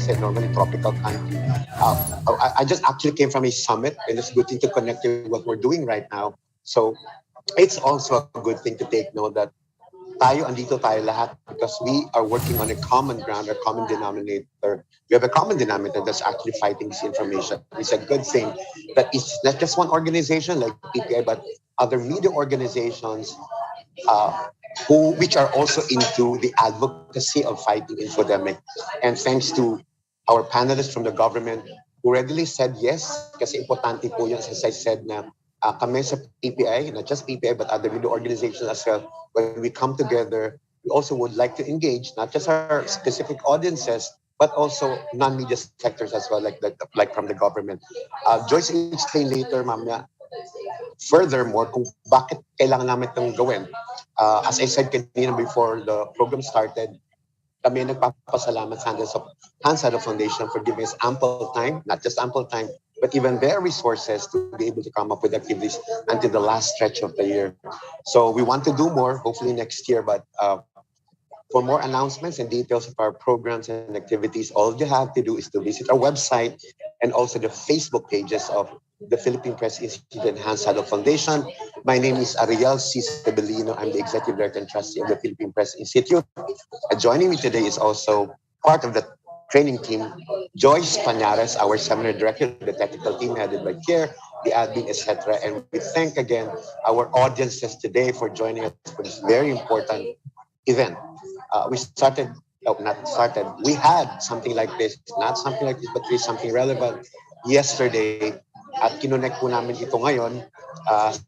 kasi normally tropical country. I just actually came from a summit, and it's a good thing to connect with what we're doing right now. So it's also a good thing to take note that andito tayo lahat because we are working on a common ground, a common denominator. We have a common denominator that's actually fighting disinformation. It's a good thing that it's not just one organization like PPI, but other media organizations which are also into the advocacy of fighting infodemic. And thanks to our panelists from the government who readily said yes, kasi importante po yun, as I said na kami sa PPI, not just PPI, but other media organizations as well, when we come together, we also would like to engage not just our specific audiences, but also non-media sectors as well, like from the government. Joyce will explain later, mamaya, furthermore, kung bakit kailangan namin itong gawin. As I said kanina before the program started, kami nagpapasalamat sa Hans Seidel Foundation for giving us ample time, not just ample time, but even their resources to be able to come up with activities until the last stretch of the year. So we want to do more, hopefully next year, but for more announcements and details of our programs and activities, all you have to do is to visit our website and also the Facebook pages of the Philippine Press Institute and Hans Seidel Foundation. My name is Ariel C. Sebelino. I'm the Executive Director and Trustee of the Philippine Press Institute. Joining me today is also part of the training team, Joyce Pañares, our Seminar Director, the technical team headed by Kier, the admin, etc. And we thank again our audiences today for joining us for this very important event. We had something like this, not something like this, but really something relevant yesterday. At kinonect po namin ito ngayon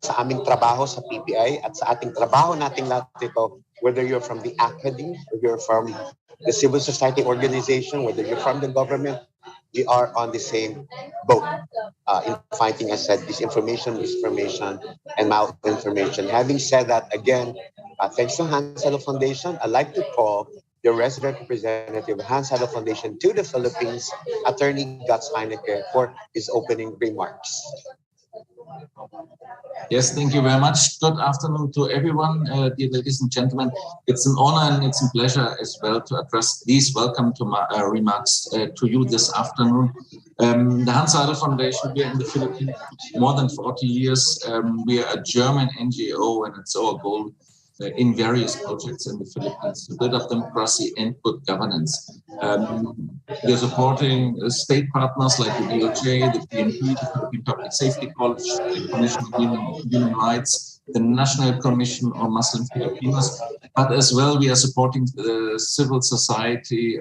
sa aming trabaho sa PPI at sa ating trabaho nating lahat ito, whether you're from the academy, or you're from the civil society organization, whether you're from the government, we are on the same boat in fighting, as said, disinformation, misinformation, and malinformation. Having said that, again, thanks to Hans Seidel Foundation, I'd like to call the resident representative of Hans Seidel Foundation to the Philippines, Attorney Guts Heineke, for his opening remarks. Yes, thank you very much. Good afternoon to everyone, dear ladies and gentlemen. It's an honor and it's a pleasure as well to address these welcome to my remarks to you this afternoon. The Hans Seidel Foundation, we are in the Philippines more than 40 years. We are a German NGO, and it's our goal in various projects in the Philippines to build up democracy and good governance. We are supporting state partners like the DOJ, the PNP, the Philippine Public Safety College, the Commission on Human Rights, the National Commission on Muslim Filipinos, but as well we are supporting the civil society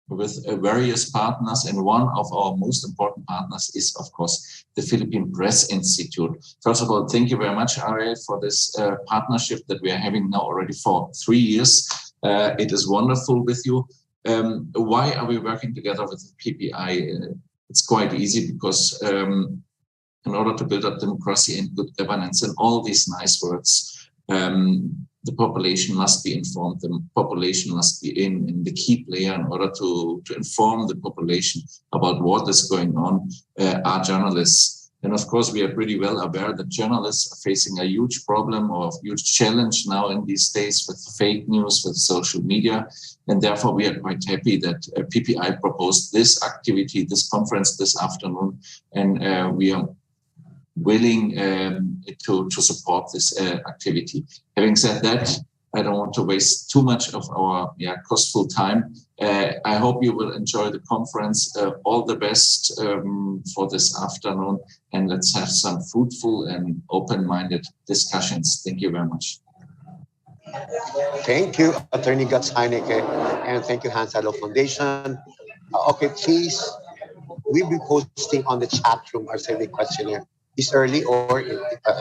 with various partners, and one of our most important partners is, of course, the Philippine Press Institute. First of all, thank you very much, Ariel, for this partnership that we are having now already for 3 years. It is wonderful with you. Why are we working together with the PPI? It's quite easy because in order to build up democracy and good governance and all these nice words, the population must be informed, the population must be in the key player in order to inform the population about what is going on are journalists. And of course, we are pretty well aware that journalists are facing a huge problem or a huge challenge now in these days with fake news, with social media. And therefore, we are quite happy that PPI proposed this activity, this conference this afternoon, and we are willing to support this activity. Having said that, I don't want to waste too much of our costful time. I hope you will enjoy the conference. All the best for this afternoon, and let's have some fruitful and open-minded discussions. Thank you very much. Thank you, Attorney Guts Heineke, and thank you, Hans Seidel Foundation. Okay, please, we'll be posting on the chat room our survey questionnaire this early or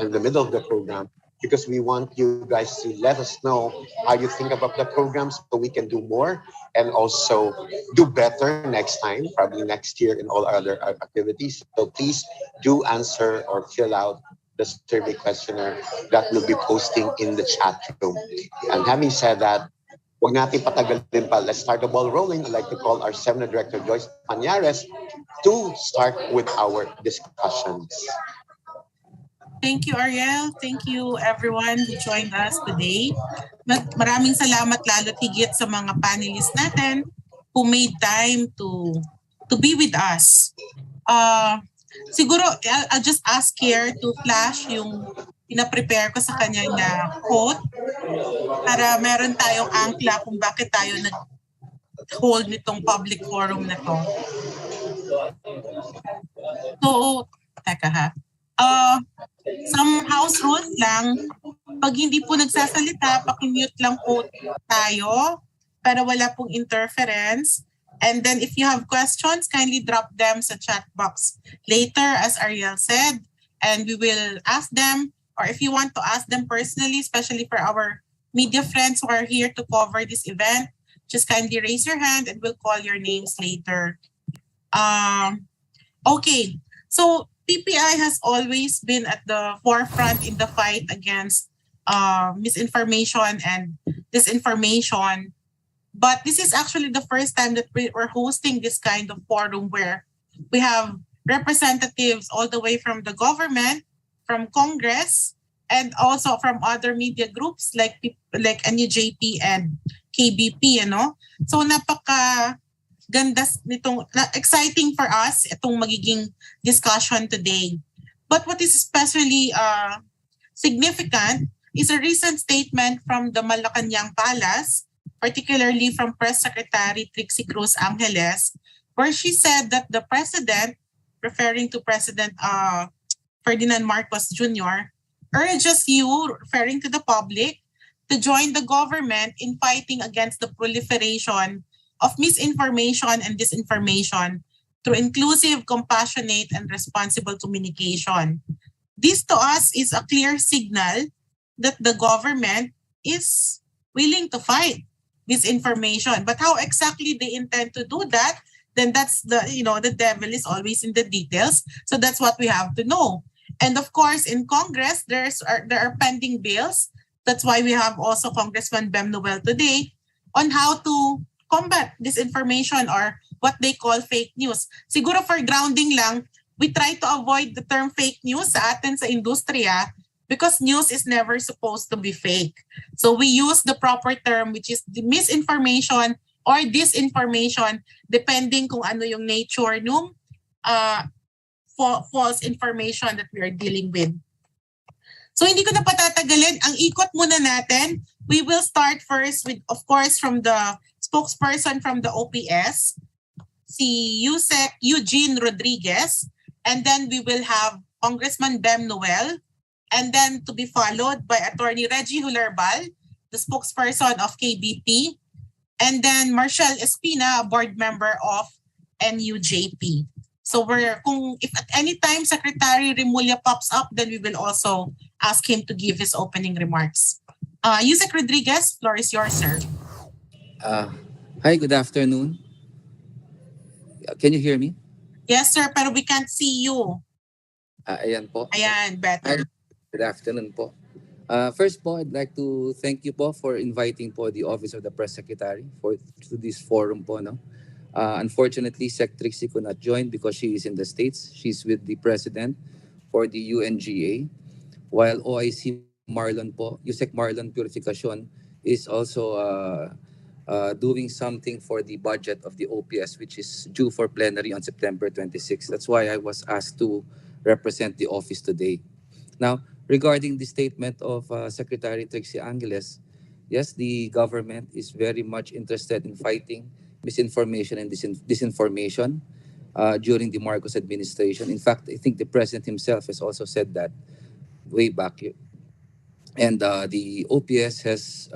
in the middle of the program, because we want you guys to let us know how you think about the program so we can do more and also do better next time, probably next year in all our other activities. So please do answer or fill out the survey questionnaire that we'll be posting in the chat room. And having said that, huwag natin patagalin pa. Let's start the ball rolling. I'd like to call our Seminar Director, Joyce Pañares, to start with our discussions. Thank you, Ariel. Thank you, everyone who joined us today. Maraming salamat lalo tigit sa mga panelists natin who made time to be with us. Siguro, I'll just ask here to flash yung pina-prepare ko sa kanya na quote para meron tayong angkla kung bakit tayo nag-hold nitong public forum na to. So, teka ha. Some house rules lang. Pag hindi po nagsasalita, pakimute lang po tayo para wala pong interference. And then if you have questions, kindly drop them sa chat box later, as Ariel said, and we will ask them. Or if you want to ask them personally, especially for our media friends who are here to cover this event, just kindly raise your hand and we'll call your names later. Okay, so PPI has always been at the forefront in the fight against misinformation and disinformation. But this is actually the first time that we're hosting this kind of forum where we have representatives all the way from the government, from Congress, and also from other media groups like NUJP and KBP, So ganda nitong exciting for us itong magiging discussion today. But what is especially significant is a recent statement from the Malacanang Palace, particularly from Press Secretary Trixie Cruz Angeles, where she said that the president, referring to President Ferdinand Marcos Jr., urges you, referring to the public, to join the government in fighting against the proliferation of misinformation and disinformation through inclusive, compassionate, and responsible communication. This to us is a clear signal that the government is willing to fight disinformation. But how exactly they intend to do that, then that's the devil is always in the details. So that's what we have to know. And of course, in Congress, there are pending bills. That's why we have also Congressman Bem Noel today on how to combat disinformation or what they call fake news. Siguro for grounding lang, we try to avoid the term fake news sa atin sa industriya because news is never supposed to be fake. So we use the proper term, which is the misinformation or disinformation, depending kung ano yung nature nung false information that we are dealing with. So hindi ko na patatagalin. Ang ikot muna natin. We will start first with, of course, from the spokesperson from the OPS, si Yusek Eugene Rodriguez, and then we will have Congressman Bem Noel, and then to be followed by Attorney Reggie Hularbal, the spokesperson of KBP, and then Marshall Espina, a board member of NUJP. So if at any time Secretary Remulla pops up, then we will also ask him to give his opening remarks. Yusek Rodriguez, floor is yours, sir. Hi, good afternoon. Can you hear me? Yes, sir, pero we can't see you. Ayan po. Ayan, better. Hi, good afternoon po. First po, I'd like to thank you po for inviting po the Office of the Press Secretary to this forum po, no? Unfortunately, Sec Trixie could not join because she is in the States. She's with the President for the UNGA, while OIC Marlon po, Yusek Marlon Purificacion is also doing something for the budget of the OPS, which is due for plenary on September 26. That's why I was asked to represent the office today. Now, regarding the statement of Secretary Trixie Angeles, yes, the government is very much interested in fighting misinformation and disinformation during the Marcos administration. In fact, I think the president himself has also said that way back. And the OPS has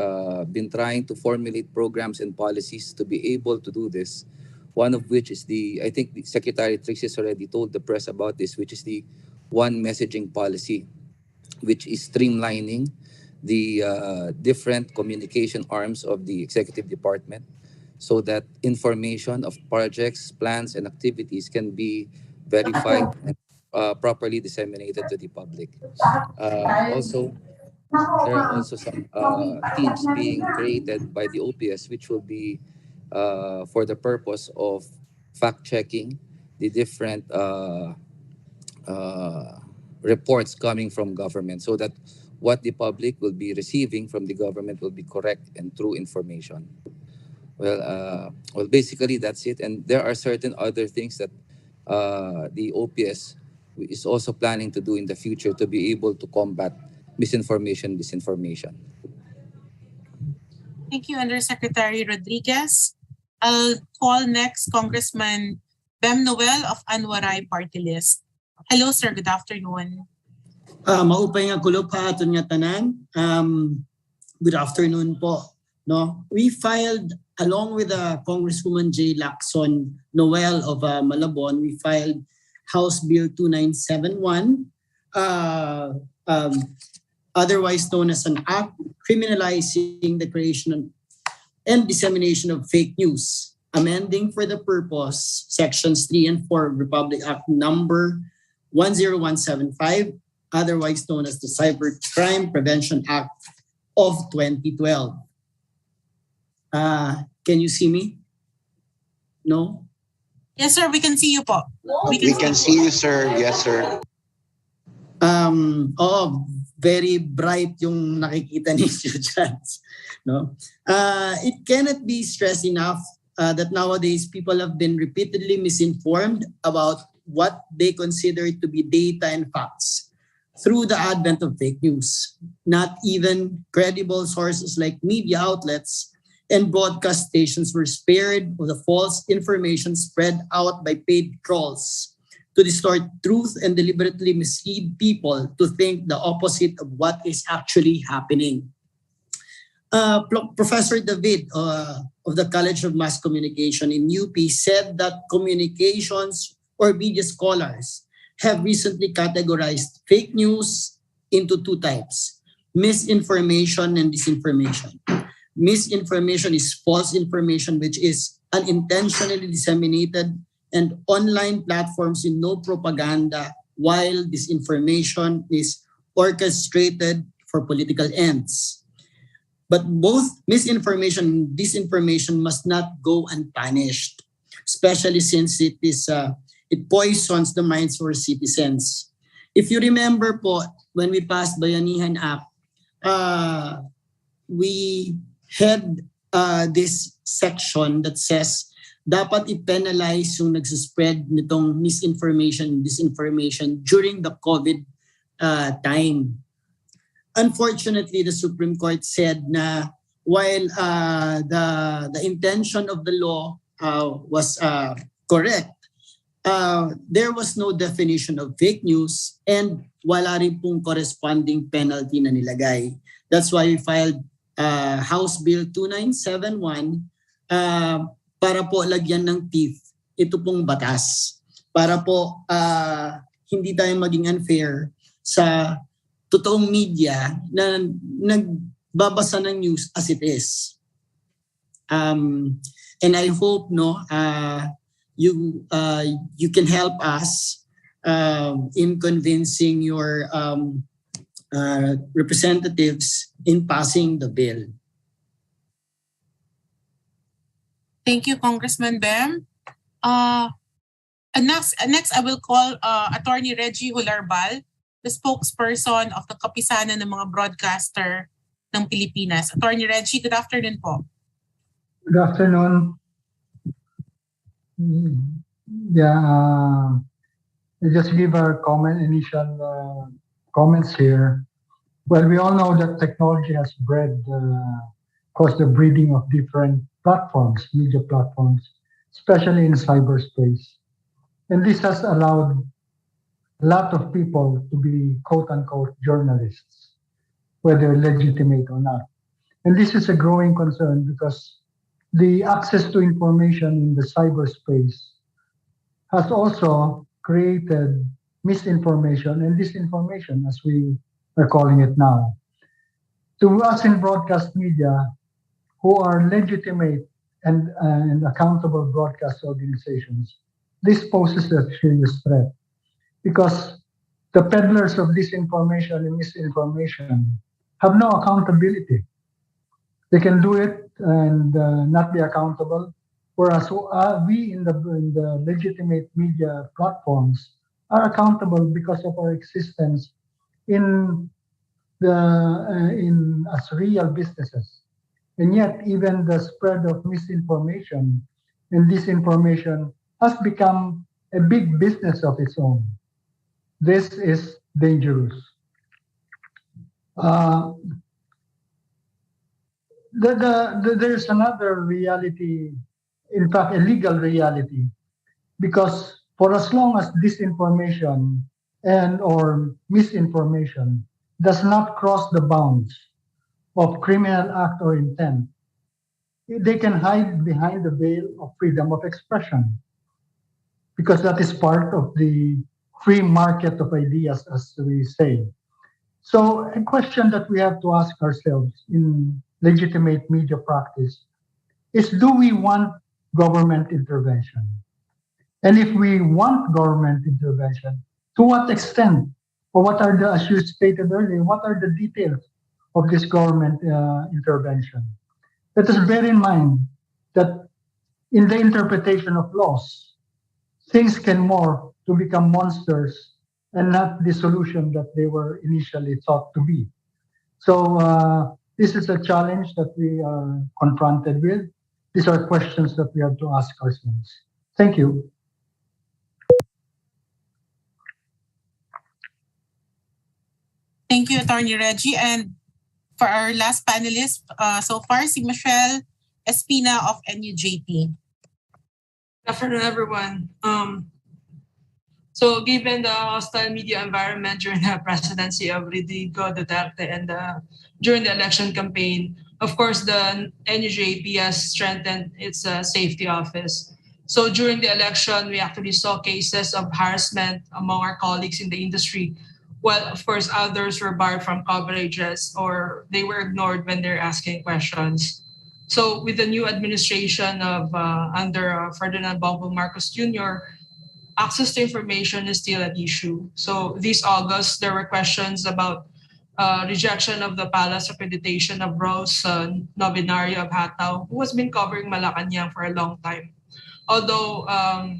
been trying to formulate programs and policies to be able to do this. One of which is I think the Secretary Trixie has already told the press about this, which is the one messaging policy, which is streamlining the different communication arms of the executive department so that information of projects, plans, and activities can be verified and properly disseminated to the public. Also, there are also some teams being created by the OPS, which will be for the purpose of fact-checking the different reports coming from government so that what the public will be receiving from the government will be correct and true information. Basically that's it. And there are certain other things that the OPS is also planning to do in the future to be able to combat misinformation, disinformation. Thank you, Undersecretary Rodriguez. I'll call next Congressman Bem Noel of Anwaray Party List. Hello, sir. Good afternoon. Maupay nga kulop ha aton nga tanan. Good afternoon po. No, we filed along with Congresswoman J. Lacson Noel of Malabon. We filed House Bill 2971, otherwise known as an act criminalizing the creation and dissemination of fake news, amending for the purpose sections 3 and 4 of Republic Act number 10175, otherwise known as the Cybercrime Prevention Act of 2012. Can you see me? No? Yes, sir. We can see you po. We can see you, sir. Yes, sir. Very bright yung nakikita ninyo dyan. No? It cannot be stressed enough that nowadays people have been repeatedly misinformed about what they consider to be data and facts through the advent of fake news. Not even credible sources like media outlets and broadcast stations were spared of the false information spread out by paid trolls to distort truth and deliberately mislead people to think the opposite of what is actually happening. Professor David of the College of Mass Communication in UP said that communications or media scholars have recently categorized fake news into two types: misinformation and disinformation. Misinformation is false information which is unintentionally disseminated and online platforms in no propaganda, while disinformation is orchestrated for political ends. But both misinformation and disinformation must not go unpunished, especially since it poisons the minds of our citizens. If you remember po, when we passed Bayanihan Act, we had this section that says dapat i-penalize yung nagsispread nitong misinformation, disinformation during the COVID time. Unfortunately, the Supreme Court said na while the intention of the law was correct, there was no definition of fake news and wala rin pong corresponding penalty na nilagay. That's why we filed House Bill 2971 para po lagyan ng teeth ito pong batas. Para po hindi tayo maging unfair sa totoong media na nagbabasa ng news as it is. And I hope you can help us in convincing your representatives in passing the bill. Thank you, Congressman Bem. Next, I will call Attorney Reggie Hularbal, the spokesperson of the Kapisanan ng mga broadcaster ng Pilipinas. Attorney Reggie, good afternoon po. Good afternoon. I just give our initial comments here. Well, we all know that technology has caused the breeding of different platforms, media platforms, especially in cyberspace. And this has allowed a lot of people to be quote-unquote journalists, whether legitimate or not. And this is a growing concern because the access to information in the cyberspace has also created misinformation and disinformation, as we are calling it now. To us in broadcast media, who are legitimate and accountable broadcast organizations, this poses a serious threat because the peddlers of disinformation and misinformation have no accountability. They can do it and not be accountable, whereas we in the legitimate media platforms are accountable because of our existence as real businesses And yet, even the spread of misinformation and disinformation has become a big business of its own. This is dangerous. Uh, there's another reality, in fact, a legal reality, because for as long as disinformation and or misinformation does not cross the bounds of criminal act or intent, they can hide behind the veil of freedom of expression because that is part of the free market of ideas, as we say. So, a question that we have to ask ourselves in legitimate media practice is, do we want government intervention? And if we want government intervention, to what extent? Or what are the, as you stated earlier, what are the details of this government intervention? Let us bear in mind that in the interpretation of laws, things can morph to become monsters and not the solution that they were initially thought to be. So this is a challenge that we are confronted with. These are questions that we have to ask ourselves. Thank you. Thank you, Attorney Reggie. And for our last panelist so far, si Michelle Espina of NUJP. Good afternoon, everyone. So given the hostile media environment during the presidency of Rodrigo Duterte and during the election campaign, of course, the NUJP has strengthened its safety office. So during the election, we actually saw cases of harassment among our colleagues in the industry, while of course others were barred from coverages or they were ignored when they're asking questions. So with the new administration of under Ferdinand Bongbong Marcos Jr., access to information is still an issue. So this August, there were questions about rejection of the palace accreditation of Rose Novenario of Hatao, who has been covering Malacanang for a long time. Although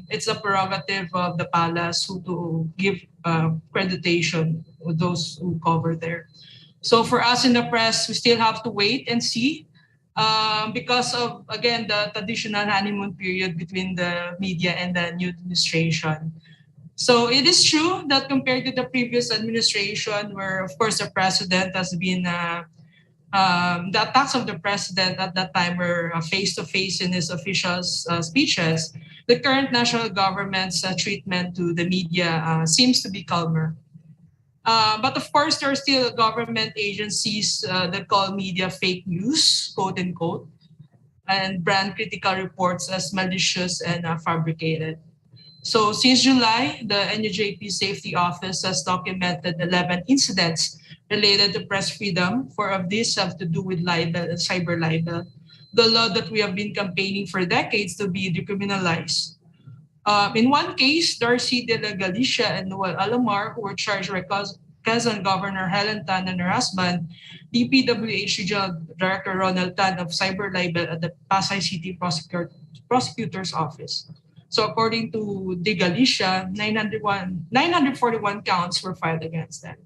it's a prerogative of the palace who to give accreditation to those who cover there. So for us in the press, we still have to wait and see because of, again, the traditional honeymoon period between the media and the new administration. So it is true that compared to the previous administration, where of course the president has been, the attacks of the president at that time were face to face in his official speeches, the current national government's treatment to the media seems to be calmer. But of course, there are still government agencies that call media fake news, quote unquote, and brand critical reports as malicious and fabricated. So since July, the NUJP Safety Office has documented 11 incidents related to press freedom. 4 of these have to do with libel and cyber libel, the law that we have been campaigning for decades to be decriminalized. In one case, Darcy de la Galicia and Noel Alamar, who were charged by Quezon Governor Helen Tan and her husband, DPWH Regional Director Ronald Tan of Cyber Libel at the Pasay City Prosecutor's Office. So according to de Galicia, 941 counts were filed against them.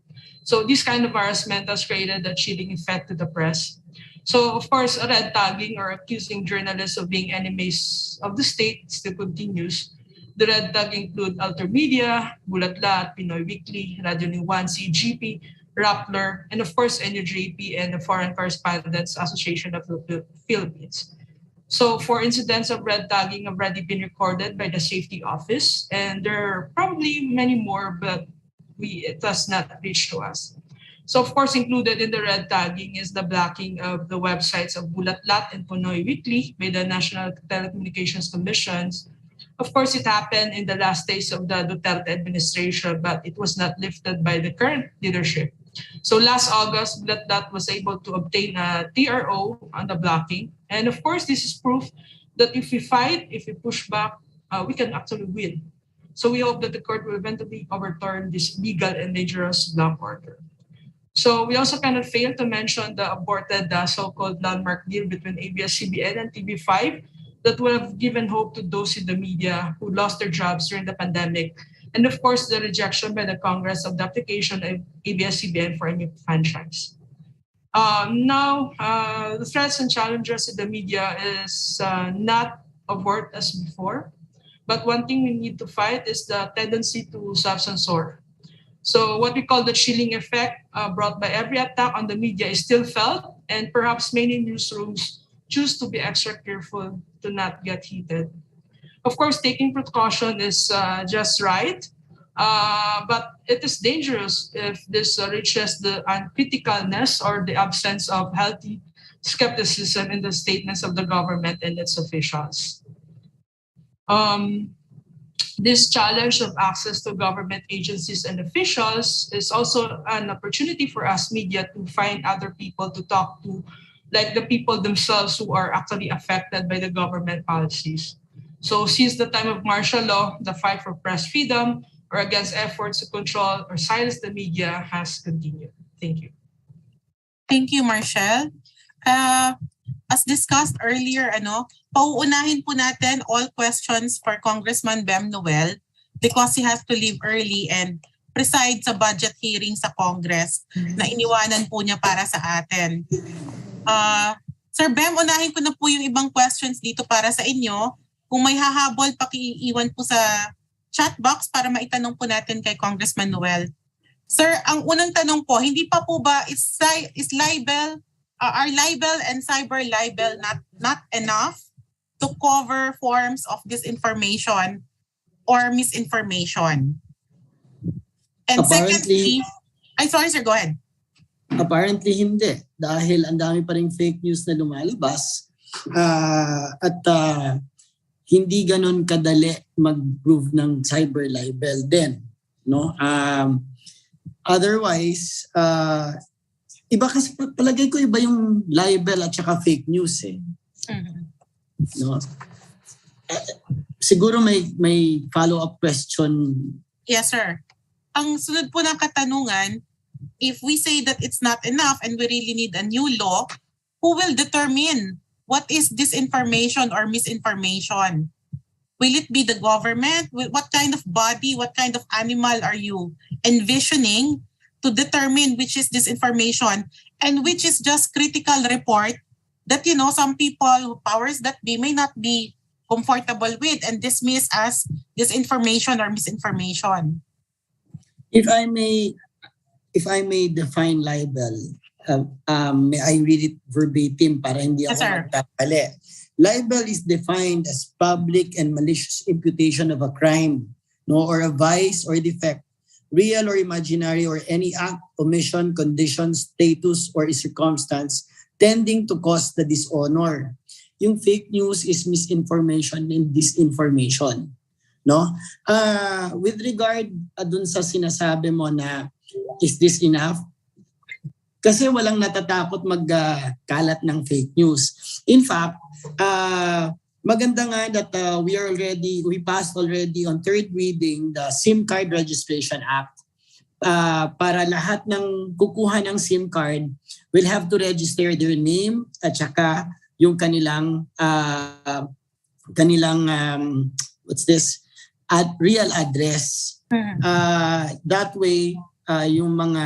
So this kind of harassment has created a chilling effect to the press. So of course, red tagging or accusing journalists of being enemies of the state still continues. The red tag include Altermedia, Bulatlat, Pinoy Weekly, Radio New One, CGP, Rappler, and of course NUJP and the Foreign Correspondents Association of the Philippines. So 4 incidents of red tagging have already been recorded by the safety office, and there are probably many more, but it has not reached to us. So of course, included in the red tagging is the blocking of the websites of Bulatlat and Pinoy Weekly by the National Telecommunications Commissions. Of course, it happened in the last days of the Duterte administration, but it was not lifted by the current leadership. So last August, Bulatlat was able to obtain a TRO on the blocking. And of course, this is proof that if we fight, if we push back, we can actually win. So we hope that the court will eventually overturn this legal and dangerous block order. So we also cannot fail to mention the aborted so-called landmark deal between ABS-CBN and TV5 that would have given hope to those in the media who lost their jobs during the pandemic. And of course, the rejection by the Congress of the application of ABS-CBN for a new franchise. Now, the threats and challenges in the media is not overt as before. But one thing we need to fight is the tendency to self-censor. So what we call the chilling effect brought by every attack on the media is still felt, and perhaps many newsrooms choose to be extra careful to not get heated. Of course, taking precaution is just right, but it is dangerous if this reaches the uncriticalness or the absence of healthy skepticism in the statements of the government and its officials. This challenge of access to government agencies and officials is also an opportunity for us media to find other people to talk to, like the people themselves who are actually affected by the government policies. So since the time of martial law, the fight for press freedom or against efforts to control or silence the media has continued. Thank you. Thank you, Marshall. As discussed earlier, pauunahin po natin all questions for Congressman Bem Noel because he has to leave early and preside sa budget hearing sa Congress na iniwanan po niya para sa atin. Sir Bem, unahin ko na po yung ibang questions dito para sa inyo. Kung may hahabol, pakiiwan po sa chat box para maitanong po natin kay Congressman Noel. Sir, ang unang tanong po, hindi pa po ba is libel, are libel and cyber libel not enough to cover forms of disinformation or misinformation? And Apparently, secondly, sorry sir, go ahead. Apparently hindi. Dahil ang dami pa rin fake news na lumalabas at hindi ganon kadali mag-prove ng cyber libel din. No? Otherwise, iba kasi palagay ko iba yung libel at saka fake news eh. Mm-hmm. No? Siguro may follow-up question. Yes, sir. Ang sunod po ng katanungan, if we say that it's not enough and we really need a new law, who will determine what is disinformation or misinformation? Will it be the government? What kind of body, what kind of animal are you envisioning to determine which is disinformation and which is just critical report that, some people, powers that be, may not be comfortable with and dismiss as disinformation or misinformation? If I may define libel, may I read it verbatim para hindi ako magtatali. Libel is defined as public and malicious imputation of a crime, or a vice or defect, real or imaginary, or any act, omission, condition, status, or circumstance tending to cause the dishonor. Yung fake news is misinformation and disinformation. No? With regard dun sa sinasabi mo na is this enough? Kasi walang natatakot magkalat ng fake news. In fact, maganda nga that we passed already on third reading the SIM card Registration Act. Para lahat ng kukuha ng SIM card will have to register their name at saka yung kanilang real address. That way, yung mga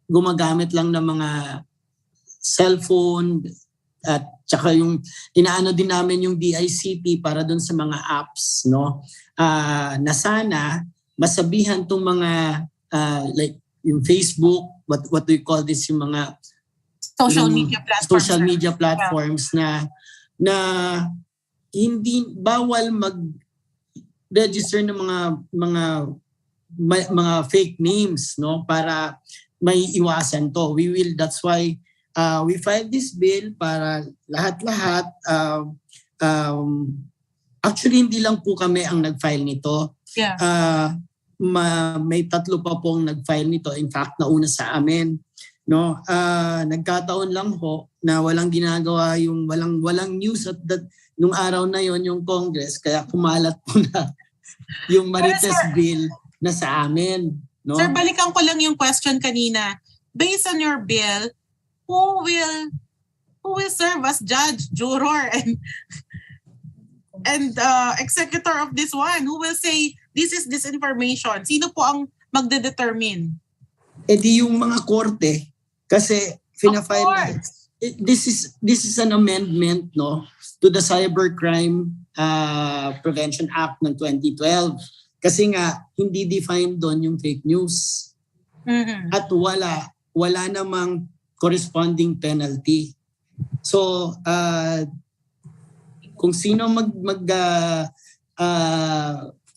gumagamit lang ng mga cellphone at saka yung inaano din namin yung DICT para dun sa mga apps, no? Na sana masabihan tong mga like yung Facebook, what do you call this, yung mga social media platforms na hindi bawal mag-register ng mga fake names, no, para may iwasan to. That's why we filed this bill para lahat-lahat actually hindi lang po kami ang nag-file nito. Yeah. May 3 pa pong nag-file nito. In fact, nauna sa amin, no. Nagkataon lang ho na walang ginagawa, yung walang news at nung araw na yon yung Congress, kaya kumalat po na yung Marites bill na sa amin, no. Sir, balikan ko lang yung question kanina. Based on your bill, who will serve as judge, juror, and executor of this one? Who will say this is disinformation? Sino po ang magde-determine? Di yung mga korte, kasi Fina-file na. This is an amendment, no, to the Cybercrime Prevention Act ng 2012. Kasi nga, hindi defined doon yung fake news. Mhm. At wala namang corresponding penalty. So, kung sino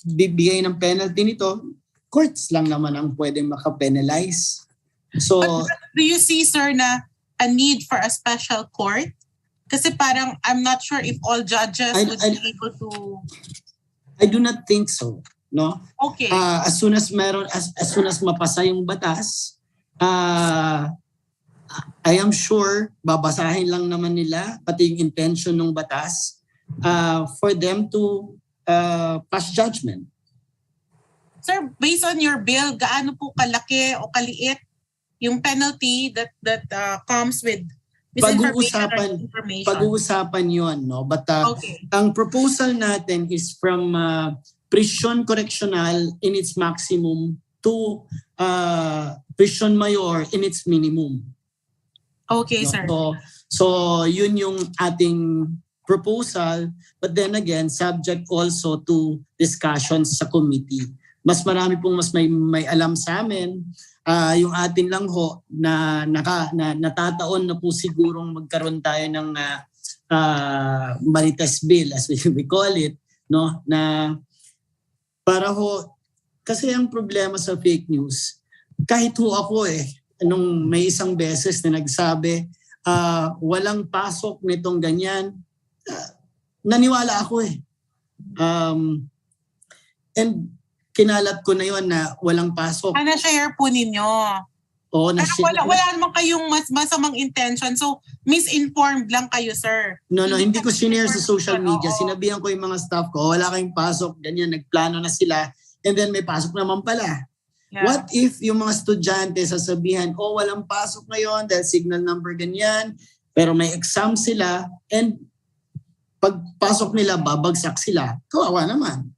bibigay ng penalty nito, courts lang naman ang pwedeng makapenalize. So, do you see, sir, na a need for a special court? Kasi parang I'm not sure if all judges would be able to... I do not think so. No? Okay. As soon as mapasa yung batas, I am sure babasahin lang naman nila pati yung intention ng batas for them to pass judgment. Sir, based on your bill, gaano po kalaki o kaliit yung penalty that comes with misinformation? Pag-uusapan yon, no? But okay. Ang proposal natin is from prison correctional in its maximum to prison mayor in its minimum. Okay, no? sir. So yun yung ating proposal, but then again, subject also to discussions sa committee. Mas may alam sa amin. Yung atin lang ho na natataon na po sigurong magkaroon tayo ng Marites Bill as we call it, no, na para ho, kasi ang problema sa fake news, kahit ho ako nung may isang beses na nagsabi walang pasok nitong ganyan, naniwala ako and kinalat ko na yon na walang pasok. Na-share po ninyo. Oo, pero wala naman kayong masamang intention. So, misinformed lang kayo, sir. No, hindi ko sinare sa social media. Sinabihan ko yung mga staff ko, wala kayong pasok, ganyan, nagplano na sila, and then may pasok naman pala. Yeah. What if yung mga estudyante sasabihan, walang pasok ngayon dahil signal number ganyan, pero may exam sila, and pagpasok nila, babagsak sila. Kawawa naman.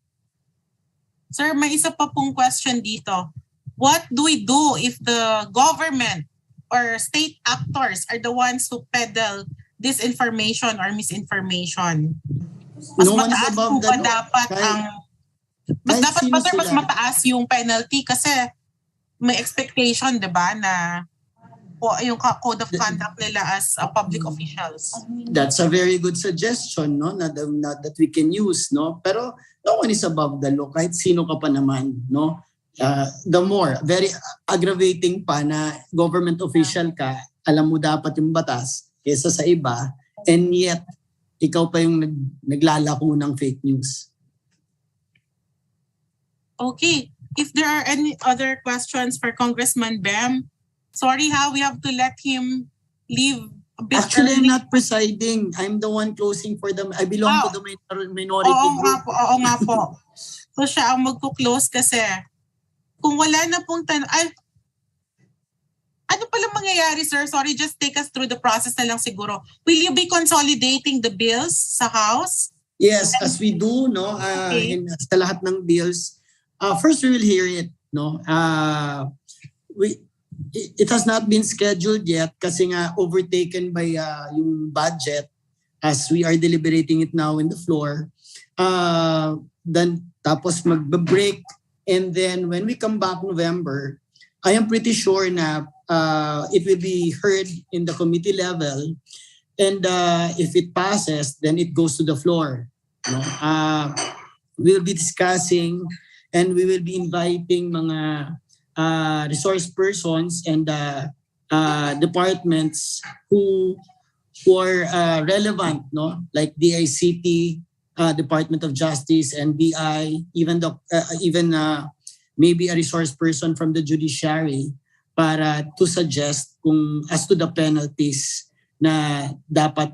Sir, may isa pa pong question dito. What do we do if the government or state actors are the ones who peddle disinformation or misinformation? Mas mataas po ba dapat mas mataas yung penalty kasi may expectation, di ba, na yung code of conduct nila as public officials. That's a very good suggestion, no, that we can use, no. Pero no one is above the law, kahit sino ka pa naman, no. The more, very aggravating pa na government official ka, alam mo dapat yung batas kaysa sa iba, and yet ikaw pa yung naglalako ng fake news. Okay. If there are any other questions for Congressman Bem, sorry we have to let him leave a bit Actually, early. I'm not presiding. I'm the one closing for them. I belong to the minority group. Oo nga po. So siya ang magko-close kasi kung wala na pong ano palang mangyayari, sir? Sorry, just take us through the process na lang siguro. Will you be consolidating the bills sa House? Yes, as we do, no, sa lahat ng bills. First, we will hear it, no. It has not been scheduled yet kasi nga overtaken by yung budget as we are deliberating it now in the floor. Then tapos magbe-break, and then when we come back November, I am pretty sure na it will be heard in the committee level, and if it passes, then it goes to the floor. No? We'll be discussing and we will be inviting mga resource persons and departments who are relevant, no, like DICT, Department of Justice, and BI, even maybe a resource person from the judiciary para to suggest kung as to the penalties na dapat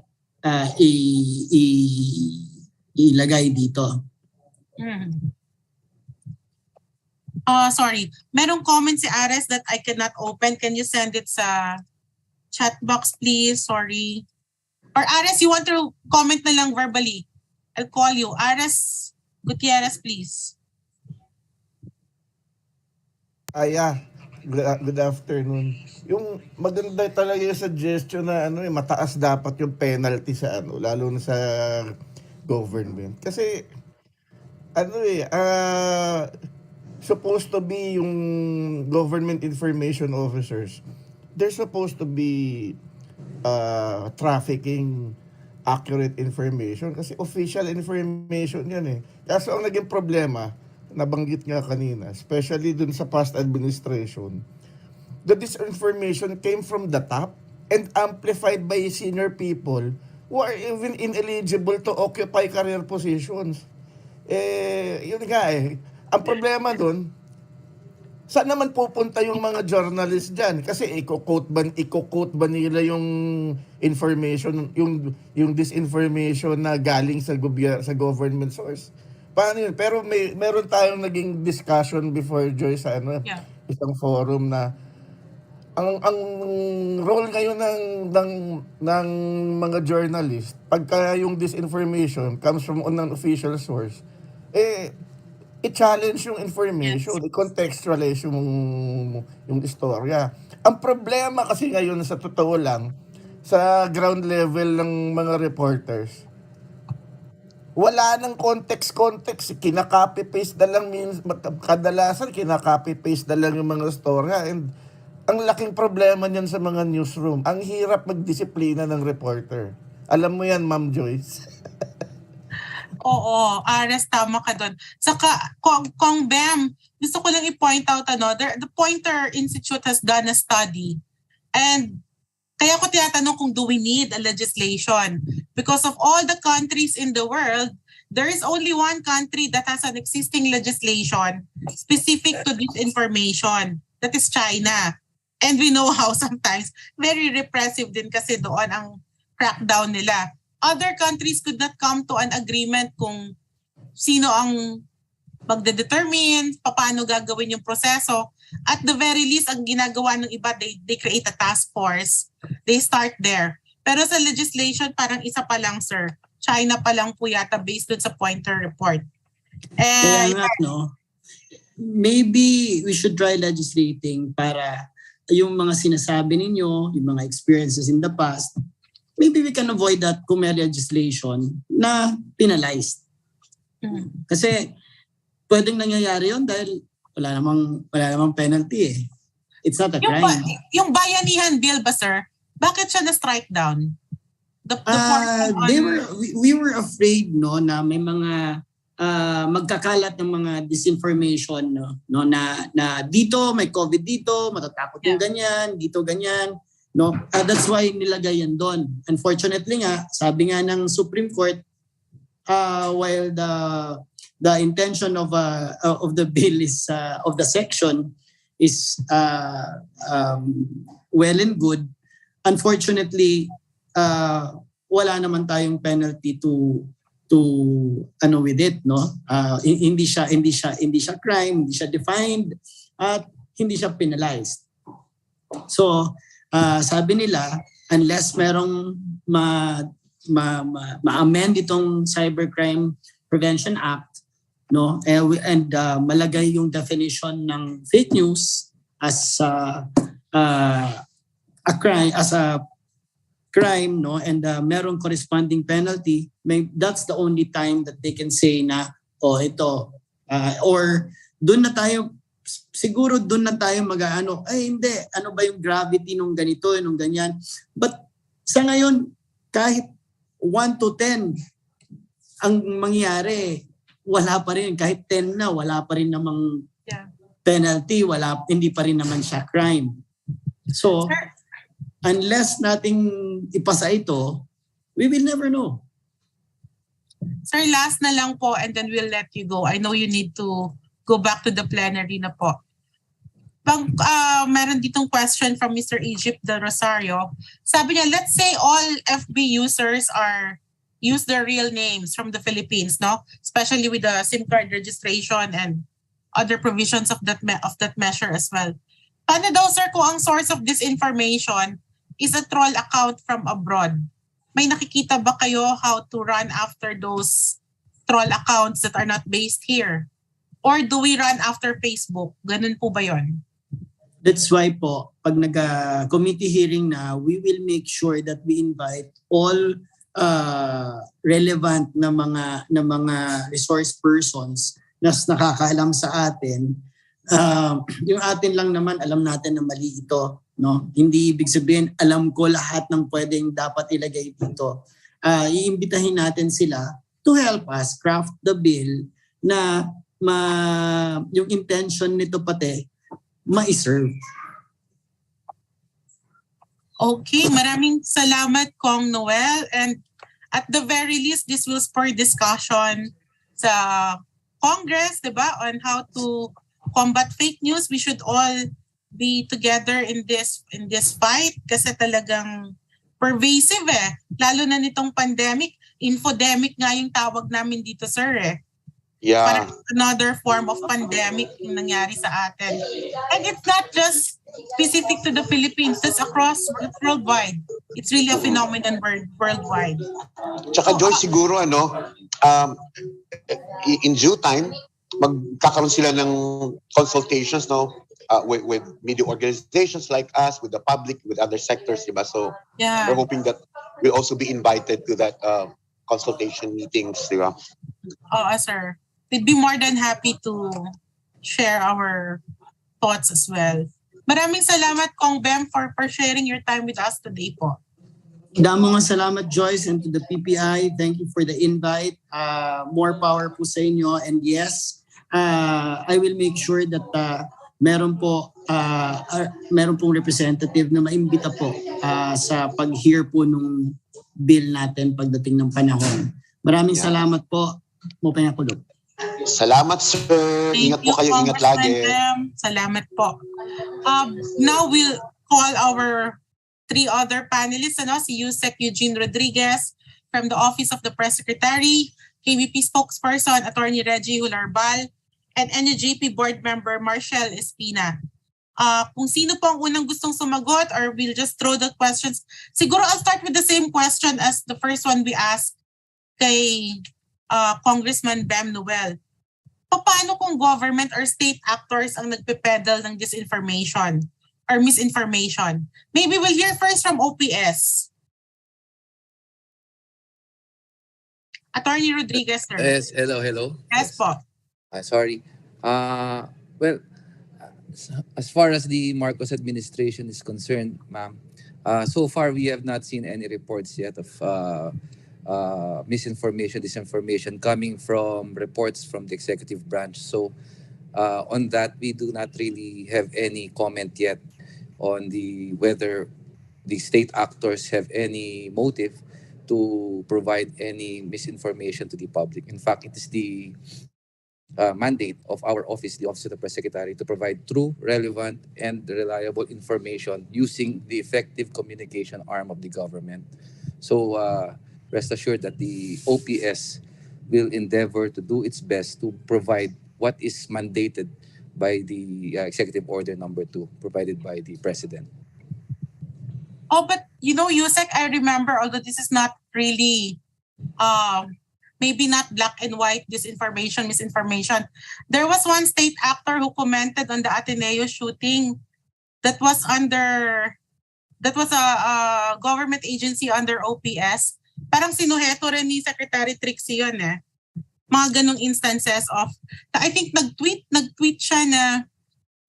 ilagay dito. Sorry. Merong comment si Ares that I cannot open. Can you send it sa chat box, please? Sorry. Or Ares, you want to comment na lang verbally? I'll call you. Ares Gutierrez, please. Yeah. Good afternoon. Yung maganda talaga yung suggestion na mataas dapat yung penalty sa lalo na sa government. Kasi supposed to be yung government information officers, they're supposed to be trafficking accurate information kasi official information yan eh. Kaso ang naging problema, nabanggit nga kanina, especially dun sa past administration, the disinformation came from the top and amplified by senior people who are even ineligible to occupy career positions. Yun nga eh. Ang problema dun, saan naman pupunta yung mga journalist dyan? Kasi i-quote ba nila yung information, yung disinformation na galing sa government source? Paano yun? Pero meron tayong naging discussion before, Joy, sa isang forum na ang role ngayon ng mga journalist, pagka yung disinformation comes from an official source, i-challenge yung information, i-contextualize yung istorya. Ang problema kasi ngayon, sa totoo lang, sa ground level ng mga reporters, wala nang context. Kinaka-copy-paste na lang, kadalasan kinaka-copy-paste na lang yung mga storya. And ang laking problema niyan sa mga newsroom. Ang hirap magdisiplina ng reporter. Alam mo yan, Ma'am Joyce. Oo, Ares, tama ka doon. Saka, Kong Bem, gusto ko lang i-point out, the Pointer Institute has done a study. And kaya ko tinatanong kung do we need a legislation? Because of all the countries in the world, there is only one country that has an existing legislation specific to this information. That is China. And we know how sometimes very repressive din kasi doon ang crackdown nila. Other countries could not come to an agreement kung sino ang magde-determine, paano gagawin yung proseso. At the very least, ang ginagawa ng iba, they create a task force. They start there. Pero sa legislation, parang isa pa lang, sir. China pa lang po yata based dun sa Pointer report. Kaya nga, maybe we should try legislating para yung mga sinasabi ninyo, yung mga experiences in the past, maybe we can avoid that kung may legislation na penalized. Kasi pwedeng nangyayari yun dahil wala namang penalty eh. It's not a crime. Yung bayanihan bill ba, sir? Bakit siya na-strike down? We were afraid na may mga magkakalat ng mga disinformation na dito may COVID dito, matatakot yung ganyan, dito ganyan. That's why nilagay yan doon. Unfortunately nga, sabi nga ng Supreme Court, while the intention of the bill is of the section is well and good, unfortunately wala naman tayong penalty to with it, hindi siya crime, hindi siya defined at hindi siya penalized. So sabi nila, unless merong ma-amend itong Cybercrime Prevention Act, and malagay yung definition ng fake news as a crime, and merong corresponding penalty, that's the only time that they can say na ito or doon na tayo hindi, ano ba yung gravity nung ganito, nung ganyan. But sa ngayon, kahit 1 to 10 ang mangyayari, wala pa rin. Kahit 10 na, wala pa rin namang penalty, hindi pa rin naman siya crime. So, unless nating ipasa ito, we will never know. Sir, last na lang po and then we'll let you go. I know you need to go back to the plenary na po. Meron ditong question from Mr. Egypt de Rosario. Sabi niya, let's say all FB users use their real names from the Philippines, especially with the SIM card registration and other provisions of that measure as well. Paano daw, sir, kung ang source of this information is a troll account from abroad? May nakikita ba kayo how to run after those troll accounts that are not based here? Or do we run after Facebook? Ganun po ba yun? That's why po, pag nag-committee hearing na, we will make sure that we invite all relevant na mga resource persons na nakakaalam sa atin. Yung atin lang naman, alam natin na mali ito. No? Hindi ibig sabihin, alam ko lahat ng pwedeng dapat ilagay dito. Iimbitahin natin sila to help us craft the bill na yung intention nito pati ma-serve. Okay, maraming salamat Kong Noel, and at the very least this will spur discussion sa Congress, 'di ba, on how to combat fake news. We should all be together in this fight kasi talagang pervasive lalo na nitong pandemic, infodemic nga yung tawag namin dito, sir. Yeah. Parang another form of pandemic yung nangyari sa atin. And it's not just specific to the Philippines, it's across worldwide. It's really a phenomenon worldwide. Tsaka Joy, siguro in due time, magkakaroon sila ng consultations with media organizations like us, with the public, with other sectors, diba? So yeah, we're hoping that we'll also be invited to that consultation meetings, diba? Sir. We'd be more than happy to share our thoughts as well. Maraming salamat, Kong Bem, for sharing your time with us today po. Damo nga salamat, Joyce, and to the PPI. Thank you for the invite. More power po sa inyo. And yes, I will make sure that meron pong representative na maimbita po sa pag-hear po nung bill natin pagdating ng panahon. Maraming salamat po. Mupay ako doon. Salamat, sir. Ingat po kayo, ingat lagi. Salamat po. Now we'll call our three other panelists, si Yusek Eugene Rodriguez from the Office of the Press Secretary, KBP spokesperson Attorney Reggie Hularbal, and NUJP board member Marshall Espina. Kung sino po ang unang gustong sumagot, or we'll just throw the questions. Siguro I'll start with the same question as the first one we asked kay Congressman Bem Noel. Paano kung government or state actors ang nagpe-peddle ng disinformation or misinformation? Maybe we'll hear first from OPS. Attorney Rodriguez, sir. Yes, hello. Yes po. Sorry. Well, as far as the Marcos administration is concerned, ma'am, so far we have not seen any reports yet of misinformation, disinformation coming from reports from the executive branch. So on that, we do not really have any comment yet on whether the state actors have any motive to provide any misinformation to the public. In fact, it is the mandate of our office, the Office of the Press Secretary, to provide true, relevant, and reliable information using the effective communication arm of the government. So rest assured that the OPS will endeavor to do its best to provide what is mandated by the Executive Order number 2 provided by the President. But Yusek, I remember, although this is not really maybe not black and white disinformation, misinformation, there was one state actor who commented on the Ateneo shooting that was a government agency under OPS. Parang sinuheto rin ni Secretary Trixie yun Mga ganong instances of, I think nag-tweet siya na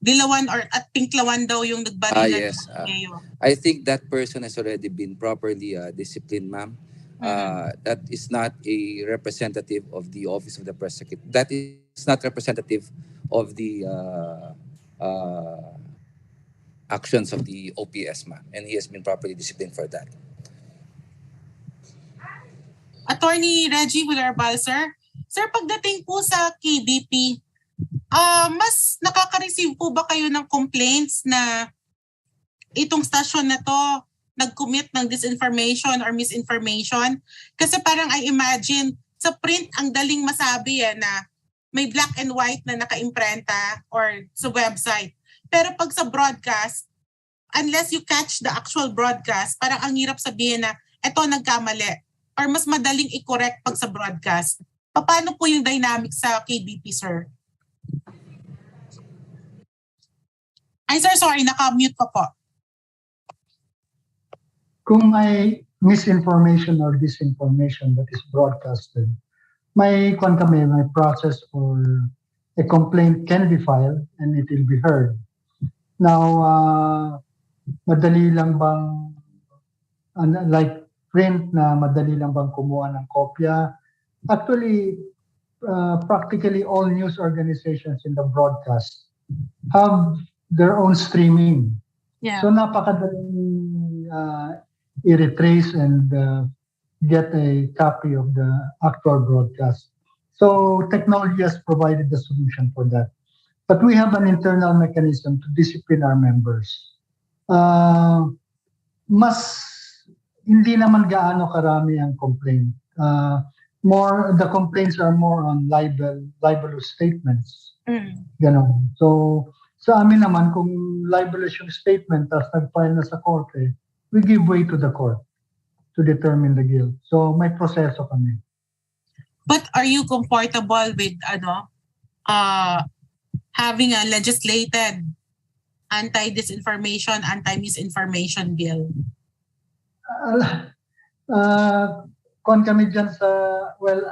Dilawan at Pinklawan daw yung nagbarilan. Yes. I think that person has already been properly disciplined, ma'am. That is not a representative of the Office of the Press Secretary. That is not representative of the actions of the OPS, ma'am. And he has been properly disciplined for that. Attorney Reggie Hularbal, sir. Sir, pagdating po sa KBP, mas nakaka-receive po ba kayo ng complaints na itong stasyon na to nag-commit ng disinformation or misinformation? Kasi parang I imagine sa print ang daling masabi na may black and white na naka-imprenta or sa website. Pero pag sa broadcast, unless you catch the actual broadcast, parang ang hirap sabihin na eto nagkamali or mas madaling i-correct pag sa broadcast. Paano po yung dynamic sa KBP, sir? Ay, sir, sorry, naka-mute ko po. Kung may misinformation or disinformation that is broadcasted, may process for a complaint can be filed and it will be heard. Now, madali lang bang, like print na madali lang bang kumuha ng kopya? Actually, practically all news organizations in the broadcast have their own streaming. Yeah. So napakadaling i-retrace and get a copy of the actual broadcast. So technology has provided the solution for that. But we have an internal mechanism to discipline our members. Mas hindi naman gaano karami ang complaint. The complaints are more on libelous statements. Ganon. So sa amin naman, kung libelous yung statement tapos nag-file na sa korte, we give way to the court to determine the guilt. So may proseso kami. But are you comfortable with having a legislated anti-disinformation, anti-misinformation bill? Kon kami dyan sa, well,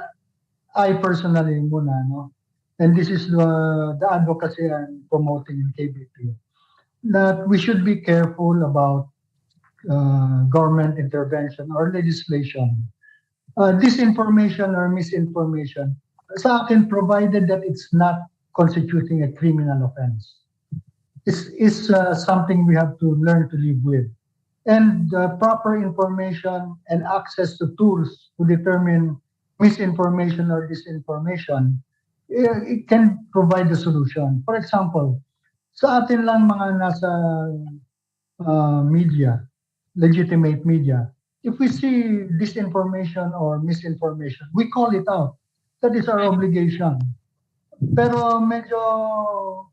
I personally muna, no? And this is the advocacy I'm promoting in KBP, that we should be careful about government intervention or legislation. Disinformation or misinformation, sa akin, provided that it's not constituting a criminal offense, is something we have to learn to live with. And proper information and access to tools to determine misinformation or disinformation, it can provide the solution. For example, sa atin lang mga nasa media, legitimate media, if we see disinformation or misinformation, we call it out. That is our obligation. Pero medyo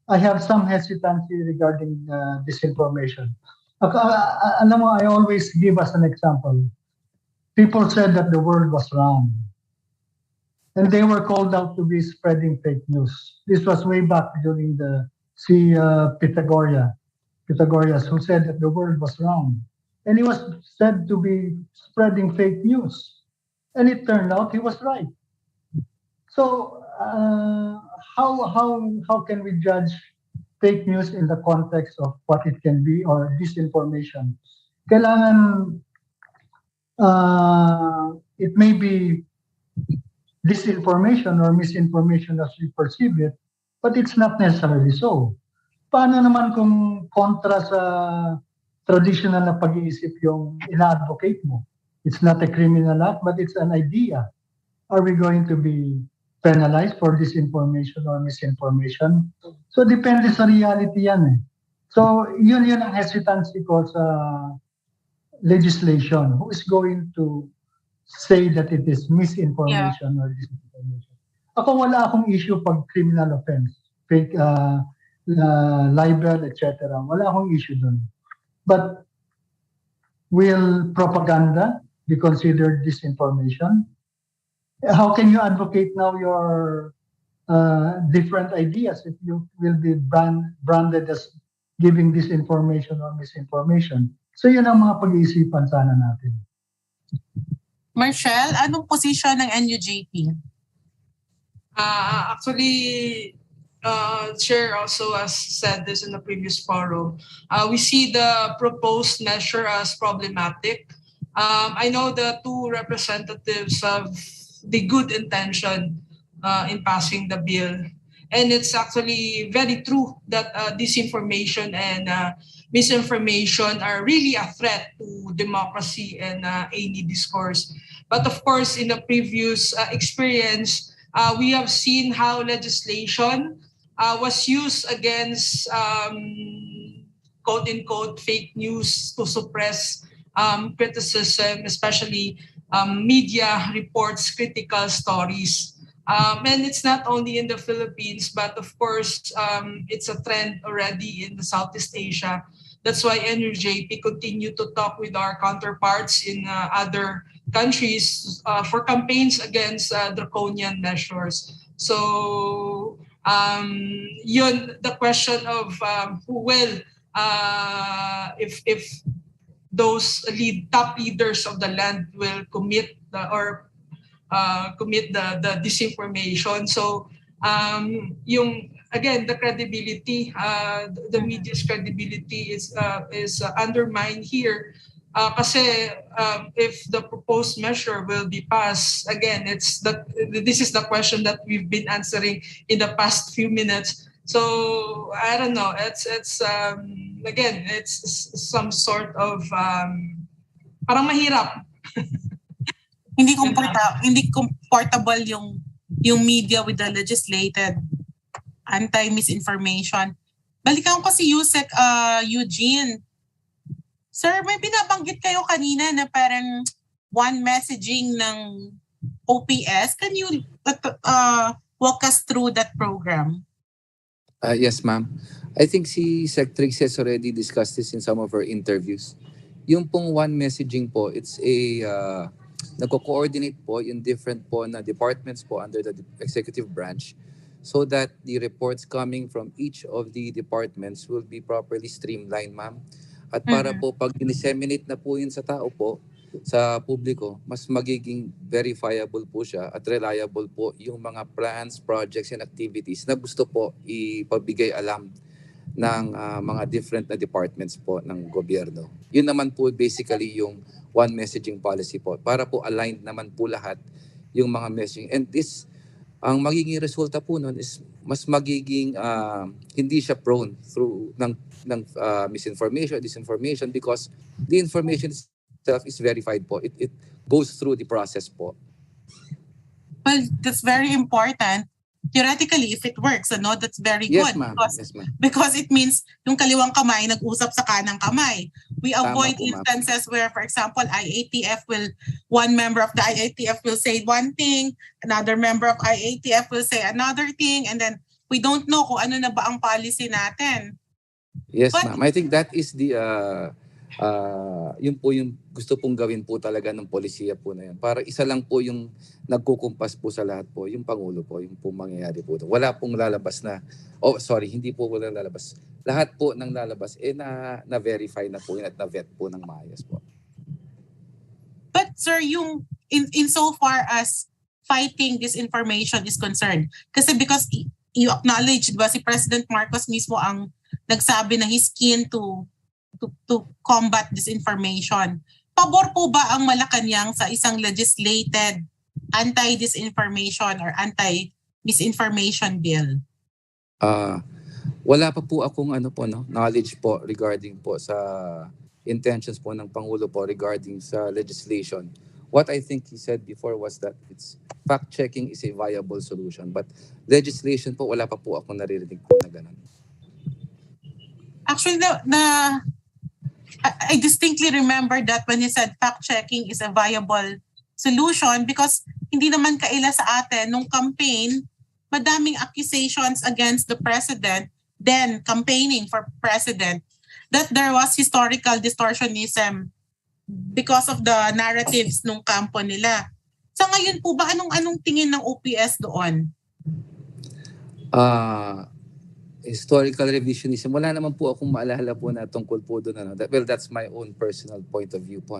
I have some hesitancy regarding disinformation. Alam mo, I always give us an example. People said that the world was round. And they were called out to be spreading fake news. This was way back during the Pythagoras, who said that the world was round. And he was said to be spreading fake news. And it turned out he was right. So how can we judge fake news in the context of what it can be or disinformation? Kailangan it may be disinformation or misinformation as we perceive it, but it's not necessarily so. Paano naman kung kontra sa traditional na pag-iisip yung ina-advocate mo? It's not a criminal act, but it's an idea. Are we going to be penalized for disinformation or misinformation? So depende sa reality yan eh. So yun ang hesitancy ko sa legislation. Who is going to say that it is misinformation or disinformation? Ako wala akong issue pag criminal offense, fake libel, etc. Wala akong issue dun. But will propaganda be considered disinformation? How can you advocate now your different ideas if you will be branded as giving disinformation or misinformation? So yun ang mga pag-iisipan sana natin. Marshall, anong posisyon ng NUJP? Actually, Chair also has said this in the previous forum. We see the proposed measure as problematic. I know the two representatives have the good intention in passing the bill. And it's actually very true that disinformation and misinformation are really a threat to democracy and any discourse. But of course, in the previous experience, we have seen how legislation was used against quote-unquote fake news to suppress criticism, especially media reports critical stories. And it's not only in the Philippines, but of course, it's a trend already in the Southeast Asia. That's why NUJP continue to talk with our counterparts in other countries for campaigns against draconian measures. So Yun, the question of who will, if those top leaders of the land will commit the disinformation. So yung again, the credibility, the media's credibility is undermined here. Kasi if the proposed measure will be passed, again, this is the question that we've been answering in the past few minutes. So I don't know. It's again, it's some sort of parang mahirap. Hindi comfortable yung media with the legislated anti-misinformation. Balikan ko si Yusek Eugene. Sir, may binabanggit kayo kanina na parang one messaging ng OPS. Can you walk us through that program? Yes, ma'am. I think si Sec Trix has already discussed this in some of her interviews. Yung pong one messaging po, it's a nagko-coordinate po yung different po na departments po under the executive branch so that the reports coming from each of the departments will be properly streamlined, ma'am. At para po pag disseminate na po yun sa tao po, sa publiko, mas magiging verifiable po siya at reliable po yung mga plans, projects, and activities na gusto po ipabigay alam ng mga different na departments po ng gobyerno. Yun naman po basically yung one messaging policy po para po aligned naman po lahat yung mga messaging. And this, ang magiging resulta po nun is mas magiging hindi siya prone through ng misinformation, disinformation, because the information itself is verified po. It goes through the process po. Well, that's very important. Theoretically, if it works, that's very Yes, good. ma'am. Yes, ma'am. Because it means yung kaliwang kamay nag-usap sa kanang kamay. We avoid po, instances where, for example, one member of the IATF will say one thing, another member of IATF will say another thing, and then we don't know kung ano na ba ang policy natin. Yes, ma'am. I think that is the yun po yung gusto pong gawin po talaga ng polisiya po na yan. Para isa lang po yung nagkukumpas po sa lahat po, yung Pangulo po, yung po mangyayari po. Wala pong lalabas na, hindi po wala lalabas. Lahat po ng lalabas, na-verify na po yun at na-vet po ng maayos po. But sir, yung in so far as fighting disinformation is concerned, kasi because you acknowledge, diba, si President Marcos mismo ang nagsabi na he's keen to combat disinformation. Pabor po ba ang Malacanang sa isang legislated anti-disinformation or anti-misinformation bill? Wala pa po akong knowledge po regarding po sa intentions po ng Pangulo po regarding sa legislation. What I think he said before was that fact-checking is a viable solution. But legislation po, wala pa po akong naririnig po na ganun. Actually, I distinctly remember that when he said fact-checking is a viable solution because hindi naman kaila sa atin nung campaign, madaming accusations against the president, then campaigning for president, that there was historical distortionism because of the narratives nung kampo nila. Sa ngayon po ba, anong tingin ng OPS doon? Historical revisionism, wala naman po akong maalala po na tungkol po doon. Well, that's my own personal point of view po.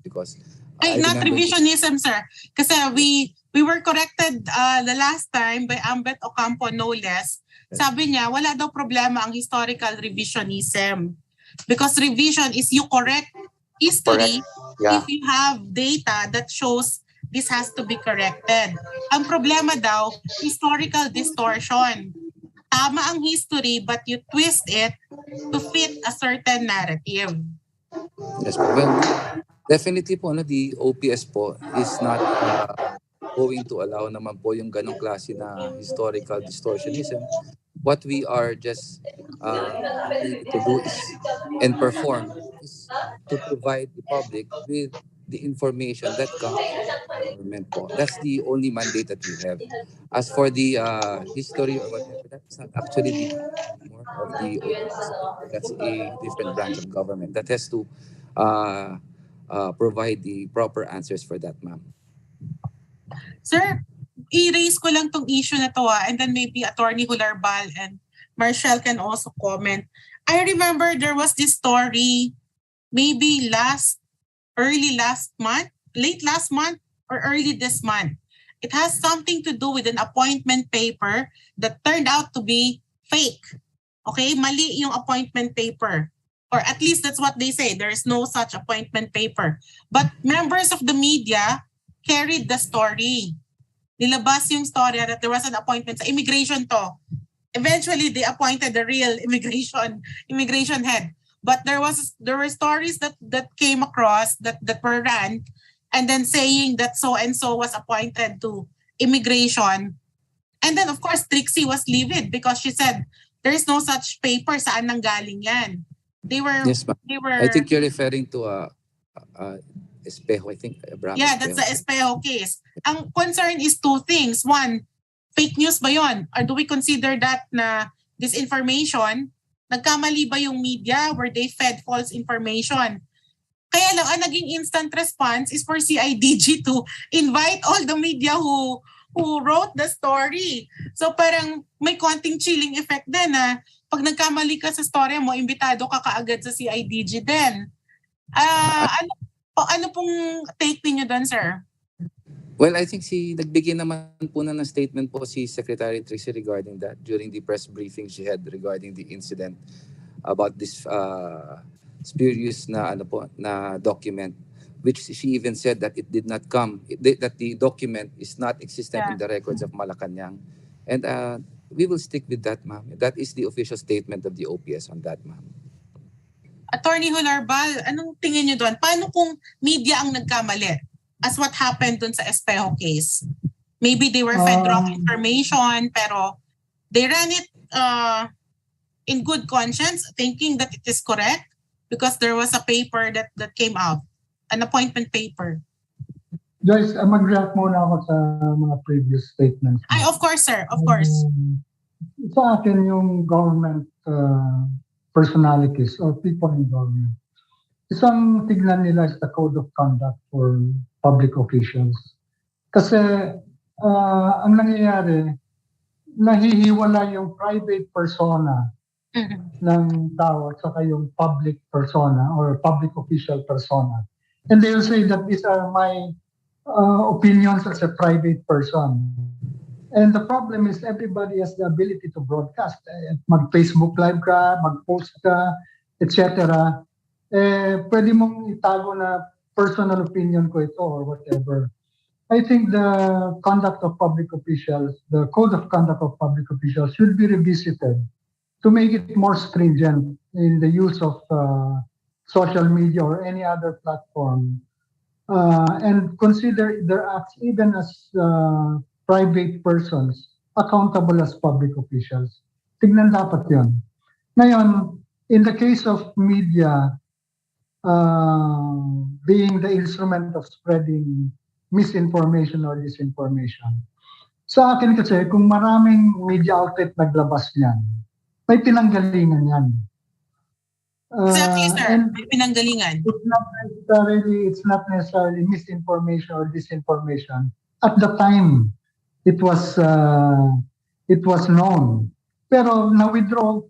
Because not revisionism, sir. Kasi we were corrected the last time by Ambet Ocampo, no less. Sabi niya, wala daw problema ang historical revisionism. Because revision is you correct history if you have data that shows this has to be corrected. Ang problema daw, historical distortion. Tama ang history but you twist it to fit a certain narrative. Yes, well, definitely po, the OPS po is not going to allow naman po yung ganong klase na historical distortionism. What we are just to do is, and perform is to provide the public with the information that comes from the government po. That's the only mandate that we have. As for the history or whatever, that's not actually the more of the OPS. That's a different branch of government that has to provide the proper answers for that, ma'am. Sir, i-raise ko lang tong issue na to and then maybe Attorney Hularbal and Marshall can also comment. I remember there was this story maybe late last month or early this month. It has something to do with an appointment paper that turned out to be fake. Okay, mali yung appointment paper. Or at least that's what they say. There is no such appointment paper. But members of the media carried the story. Nilabas yung story that there was an appointment sa immigration to. Eventually, they appointed the real immigration head. But there were stories that came across that were ran, and then saying that so and so was appointed to immigration. And then of course Trixie was livid because she said there is no such paper, saan nanggaling yan. Yes, ma'am. I think you're referring to Espejo, I think. Yeah, that's the Espejo case. Ang concern is two things. One, fake news ba yon? Or do we consider that na disinformation? Nagkamali ba yung media? Were they fed false information? Kaya lang, ang naging instant response is for CIDG to invite all the media who wrote the story. So parang may konting chilling effect din na pag nagkamali ka sa story mo, imbitado ka kaagad sa CIDG din. Ano pong take niyo doon, sir? Well, I think nagbigay naman po ng statement po si Secretary Trixie regarding that during the press briefing she had regarding the incident about this spurious na document, which she even said that it did not come, that the document is not existent in the records of Malacanang. And we will stick with that, ma'am. That is the official statement of the OPS on that, ma'am. Attorney Hularbal, anong tingin niyo doon? Paano kung media ang nagkamali? As what happened doon sa Espejo case? Maybe they were fed wrong information, pero they ran it in good conscience, thinking that it is correct because there was a paper that came out, an appointment paper. Joyce, mag-react muna ako sa mga previous statements. Ay, of course, sir. Of course. Sa akin, yung government personalities or people in government, isang tignan nila is the code of conduct for public officials. Kasi ang nangyayari, nahihiwala yung private persona ng tao at saka yung public persona or public official persona. And they will say that these are my opinions as a private person. And the problem is everybody has the ability to broadcast. Mag-Facebook live ka, mag-post ka, etc. Pwede mong itago na personal opinion ko ito or whatever. I think the conduct of public officials, the code of conduct of public officials should be revisited to make it more stringent in the use of social media or any other platform. And consider their acts even as private persons accountable as public officials. Tignan dapat yun. Ngayon, in the case of media being the instrument of spreading misinformation or disinformation, sa akin kasi kung maraming media outlet naglabas niyan, may pinanggalingan yan. Exactly, sir. May pinanggalingan. It's not necessarily misinformation or disinformation. At the time, it was known. Pero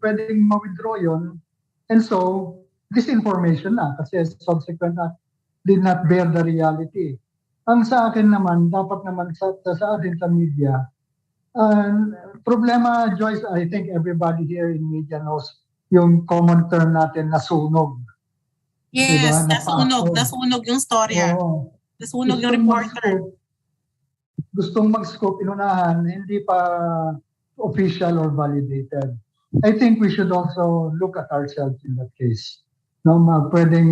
pwedeng ma-withdraw yun. And so, disinformation na kasi subsequent act did not bear the reality. Ang sa akin naman, dapat naman sa atin sa media, problema, Joyce, I think everybody here in media knows yung common term natin, nasunog. Yes, diba? Nasunog yung storya. Nasunog yung reporter. Gustong mag-scope inunahan, hindi pa official or validated. I think we should also look at ourselves in that case. No, pwedeng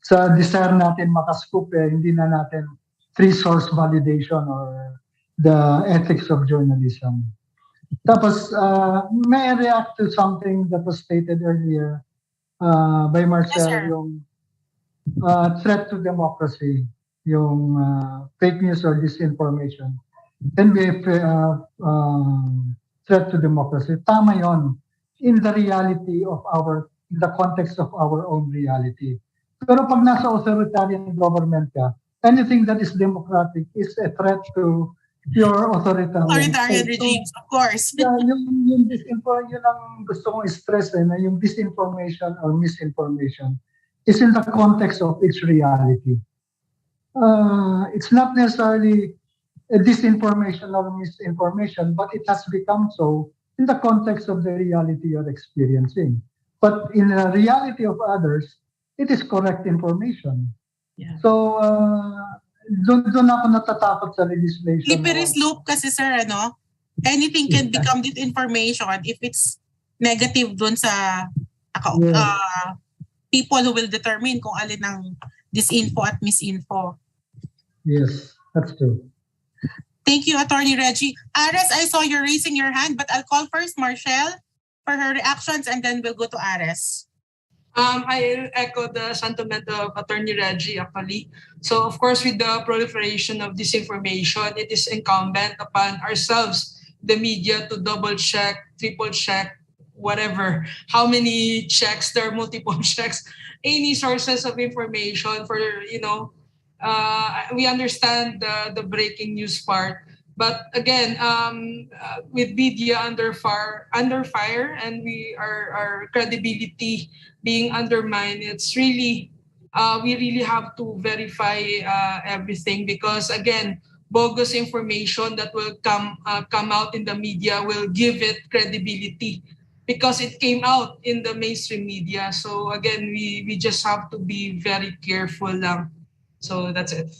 sa desire natin makascoop hindi na natin free source validation or the ethics of journalism. Tapos, may I react to something that was stated earlier by Marcel, yes, yung threat to democracy, yung fake news or disinformation can be a threat to democracy. Tama yon in the reality of in the context of our own reality. Pero pag nasa authoritarian government ka, anything that is democratic is a threat to pure authoritarian Authoritarian state. So, regimes, of course. yeah, yung yun ang gusto kong stress na yung disinformation or misinformation is in the context of its reality. It's not necessarily a disinformation or misinformation, but it has become so in the context of the reality you're experiencing. But in the reality of others, it is correct information. Yeah. So, doon ako natatakot sa legislation. Slippery slope kasi, sir, ano? Anything can become disinformation if it's negative dun sa people who will determine kung alin ang disinfo at misinfo. Yes, that's true. Thank you, Attorney Reggie. Ares, I saw you raising your hand, but I'll call first Marshall for her reactions and then we'll go to Ares. I echo the sentiment of Attorney Reggie actually. So of course, with the proliferation of disinformation, it is incumbent upon ourselves, the media, to double check, triple check, whatever, how many checks, there are multiple checks, any sources of information for, we understand the breaking news part. But again, with media under fire, and our credibility being undermined, it's really we really have to verify everything, because again, bogus information that will come out in the media will give it credibility because it came out in the mainstream media. So again, we just have to be very careful lang. So that's it.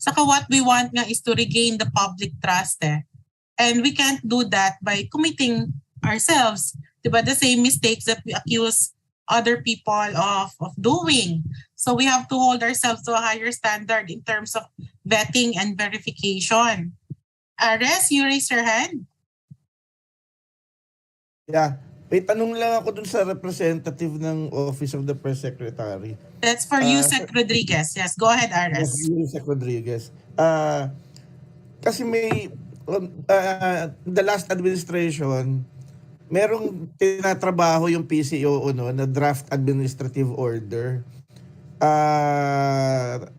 Saka what we want nga is to regain the public trust And we can't do that by committing ourselves, diba, the same mistakes that we accuse other people of doing. So we have to hold ourselves to a higher standard in terms of vetting and verification. Ares, you raise your hand. Yeah. May tanong lang ako dun sa representative ng Office of the Press Secretary. That's for Yusek Rodriguez. Yes, go ahead, Ares. Yusek Rodriguez. Kasi may the last administration, merong tinatrabaho yung PCO na draft administrative order,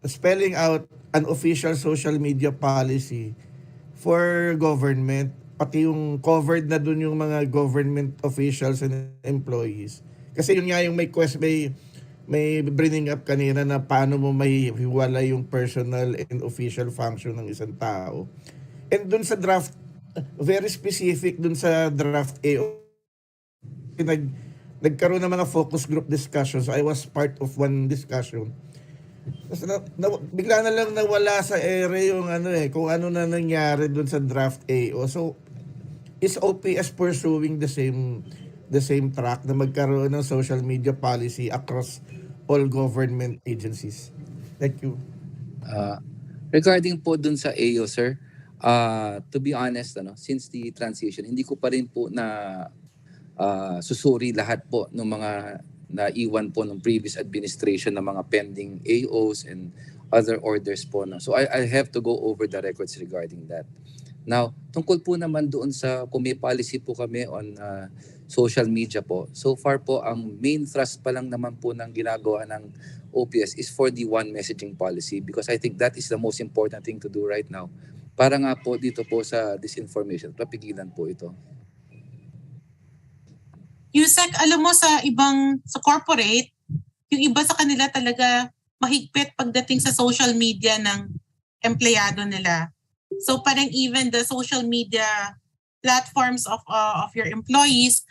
spelling out an official social media policy for government, pati yung covered na dun yung mga government officials and employees. Kasi yun nga yung may bringing up kanina na paano mo may hiwala yung personal and official function ng isang tao. And dun sa draft, very specific dun sa draft AO, nagkaroon ng mga focus group discussions. I was part of one discussion. Bigla na lang nawala sa ere yung kung ano na nangyari dun sa draft AO. So, is OPS pursuing the same track na magkaroon ng social media policy across all government agencies? Thank you. Regarding po dun sa AO, sir, to be honest, since the transition, hindi ko pa rin po na susuri lahat po ng mga naiwan po ng previous administration ng mga pending AOs and other orders po. So I have to go over the records regarding that. Now, tungkol po naman doon sa kung may policy po kami on social media po, so far po ang main thrust pa lang naman po ng ginagawa ng OPS is for the one messaging policy, because I think that is the most important thing to do right now. Para nga po dito po sa disinformation, papigilan po ito. Yusek, alam mo sa corporate, yung iba sa kanila talaga mahigpit pagdating sa social media ng empleyado nila. So parang even the social media platforms of your employees,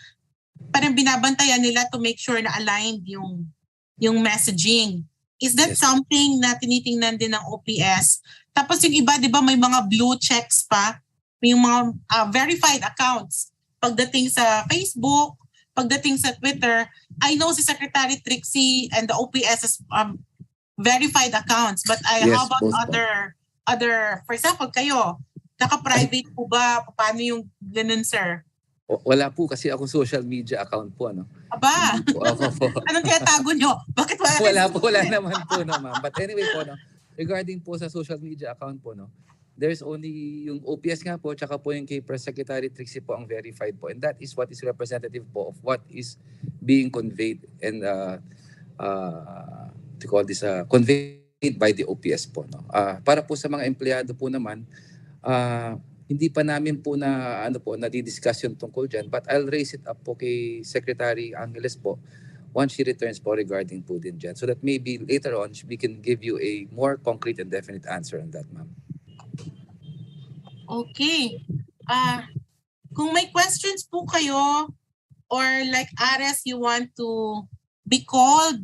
parang binabantayan nila to make sure na aligned yung messaging. Is that something na tinitingnan din ng OPS? Tapos yung iba, di ba, may mga blue checks pa, yung mga verified accounts. Pagdating sa Facebook, pagdating sa Twitter, I know si Secretary Trixie and the OPS has verified accounts, but how about other, for example, kayo, naka-private po ba? Paano yung ganun, sir? Wala po kasi ako social media account po, Aba! Anong tinatago nyo? Bakit wala? Wala naman po, ma'am. But anyway po, regarding po sa social media account po, there's only yung OPS nga po, tsaka po yung kay Press Secretary Trixie po ang verified po. And that is what is representative po of what is being conveyed and conveyed by the OPS po. Para po sa mga empleyado po naman, Hindi pa namin po na nadidiscuss yung tungkol dyan, but I'll raise it up po kay Secretary Angeles po once she returns po regarding po din dyan, so that maybe later on we can give you a more concrete and definite answer on that, ma'am. Okay. Kung may questions po kayo or like Ares, you want to be called,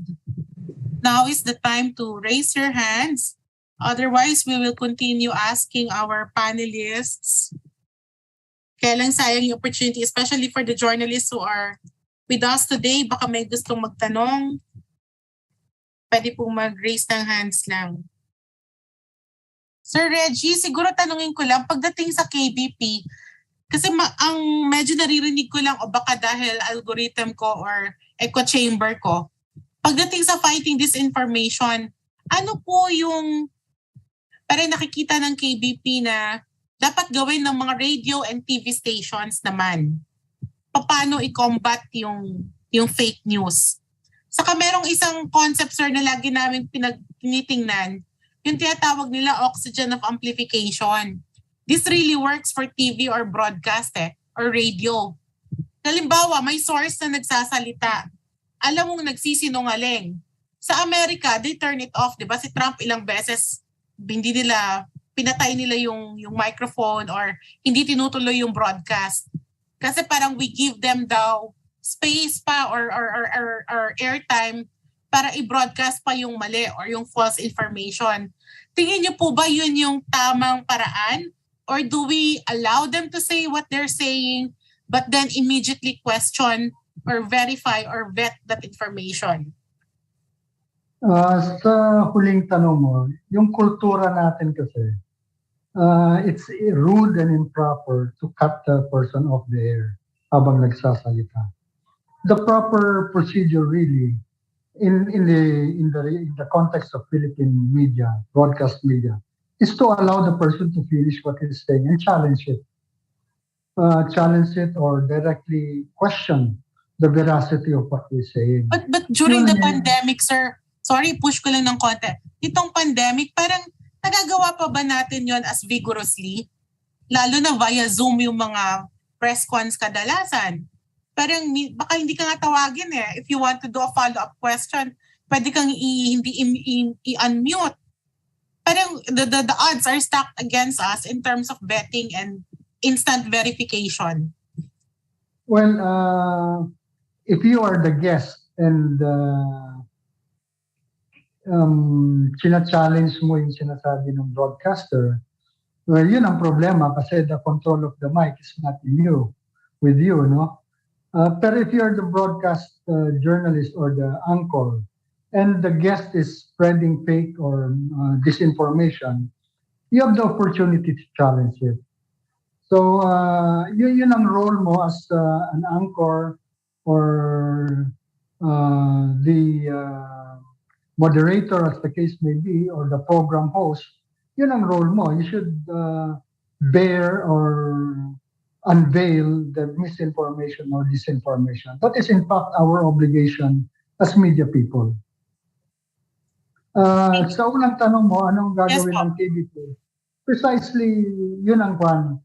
now is the time to raise your hands. Otherwise, we will continue asking our panelists. Kaya lang sayang yung opportunity, especially for the journalists who are with us today. Baka may gustong magtanong. Pwede po mag-raise ng hands lang. Sir Reggie, siguro tanungin ko lang, pagdating sa KBP, kasi ang medyo naririnig ko lang o baka dahil algorithm ko or echo chamber ko, pagdating sa fighting disinformation, ano po yung parang nakikita ng KBP na dapat gawin ng mga radio and TV stations naman? Paano i-combat yung fake news? Saka merong isang concept, sir, na lagi namin tinitingnan, yung tinatawag nila oxygen of amplification. This really works for TV or broadcast or radio. Halimbawa, may source na nagsasalita. Alam mong nagsisinungaling. Sa Amerika, they turn it off. Diba? Si Trump ilang beses, pinatay nila yung microphone or hindi tinutuloy yung broadcast. Kasi parang we give them daw space pa or airtime para i-broadcast pa yung mali or yung false information. Tingin niyo po ba yun yung tamang paraan? Or do we allow them to say what they're saying but then immediately question or verify or vet that information? Sa huling tanong mo, yung kultura natin kasi, it's rude and improper to cut the person off the air habang nagsasalita. The proper procedure really, in the context of Philippine media, broadcast media, is to allow the person to finish what he's saying and challenge it. Challenge it or directly question the veracity of what he's saying. But during the pandemic, sir, sorry, push ko lang ng konti. Itong pandemic, parang nagagawa pa ba natin yon as vigorously? Lalo na via Zoom yung mga press cons kadalasan. Parang baka hindi ka nga tawagin eh. If you want to do a follow-up question, pwede kang i-unmute. Parang the odds are stacked against us in terms of vetting and instant verification. Well, if you are the guest and challenge mo yung sinasabi ng broadcaster, well, yun ang problema kasi the control of the mic is not with you, no? Pero if you're the broadcast journalist or the anchor, and the guest is spreading fake or disinformation, you have the opportunity to challenge it. So, yun ang role mo as an anchor or the moderator, as the case may be, or the program host. Yun ang role mo. You should bear or unveil the misinformation or disinformation. That is, in fact, our obligation as media people. Sa unang tanong mo, anong gagawin ng KBP? Precisely, yun ang kwan.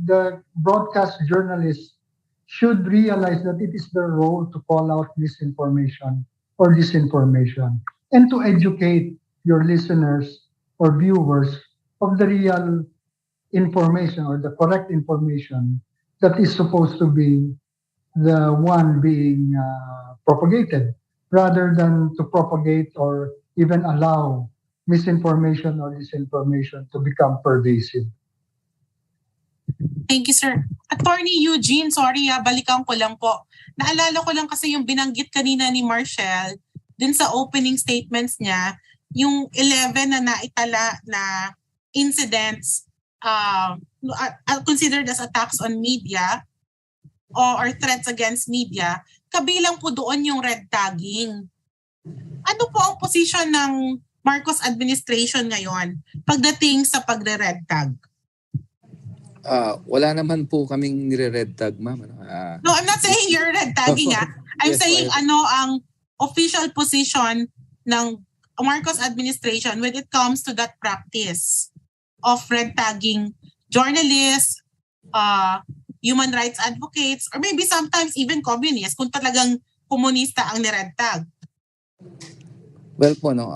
The broadcast journalists should realize that it is their role to call out misinformation or disinformation and to educate your listeners or viewers of the real information or the correct information that is supposed to be the one being propagated, rather than to propagate or even allow misinformation or disinformation to become pervasive. Thank you, sir. Attorney Eugene, sorry balikan ko lang po. Naalala ko lang kasi yung binanggit kanina ni Marshall din sa opening statements niya, yung 11 na naitala na incidents considered as attacks on media or threats against media, kabilang po doon yung red tagging. Ano po ang position ng Marcos administration ngayon pagdating sa pagre-red tag? Wala naman po kaming nire-red tag, ma'am. No, I'm not saying you're red tagging. I'm saying ano ang official position ng Marcos administration when it comes to that practice of red tagging journalists, human rights advocates, or maybe sometimes even communists kung talagang komunista ang ni-red tag? Well po, no,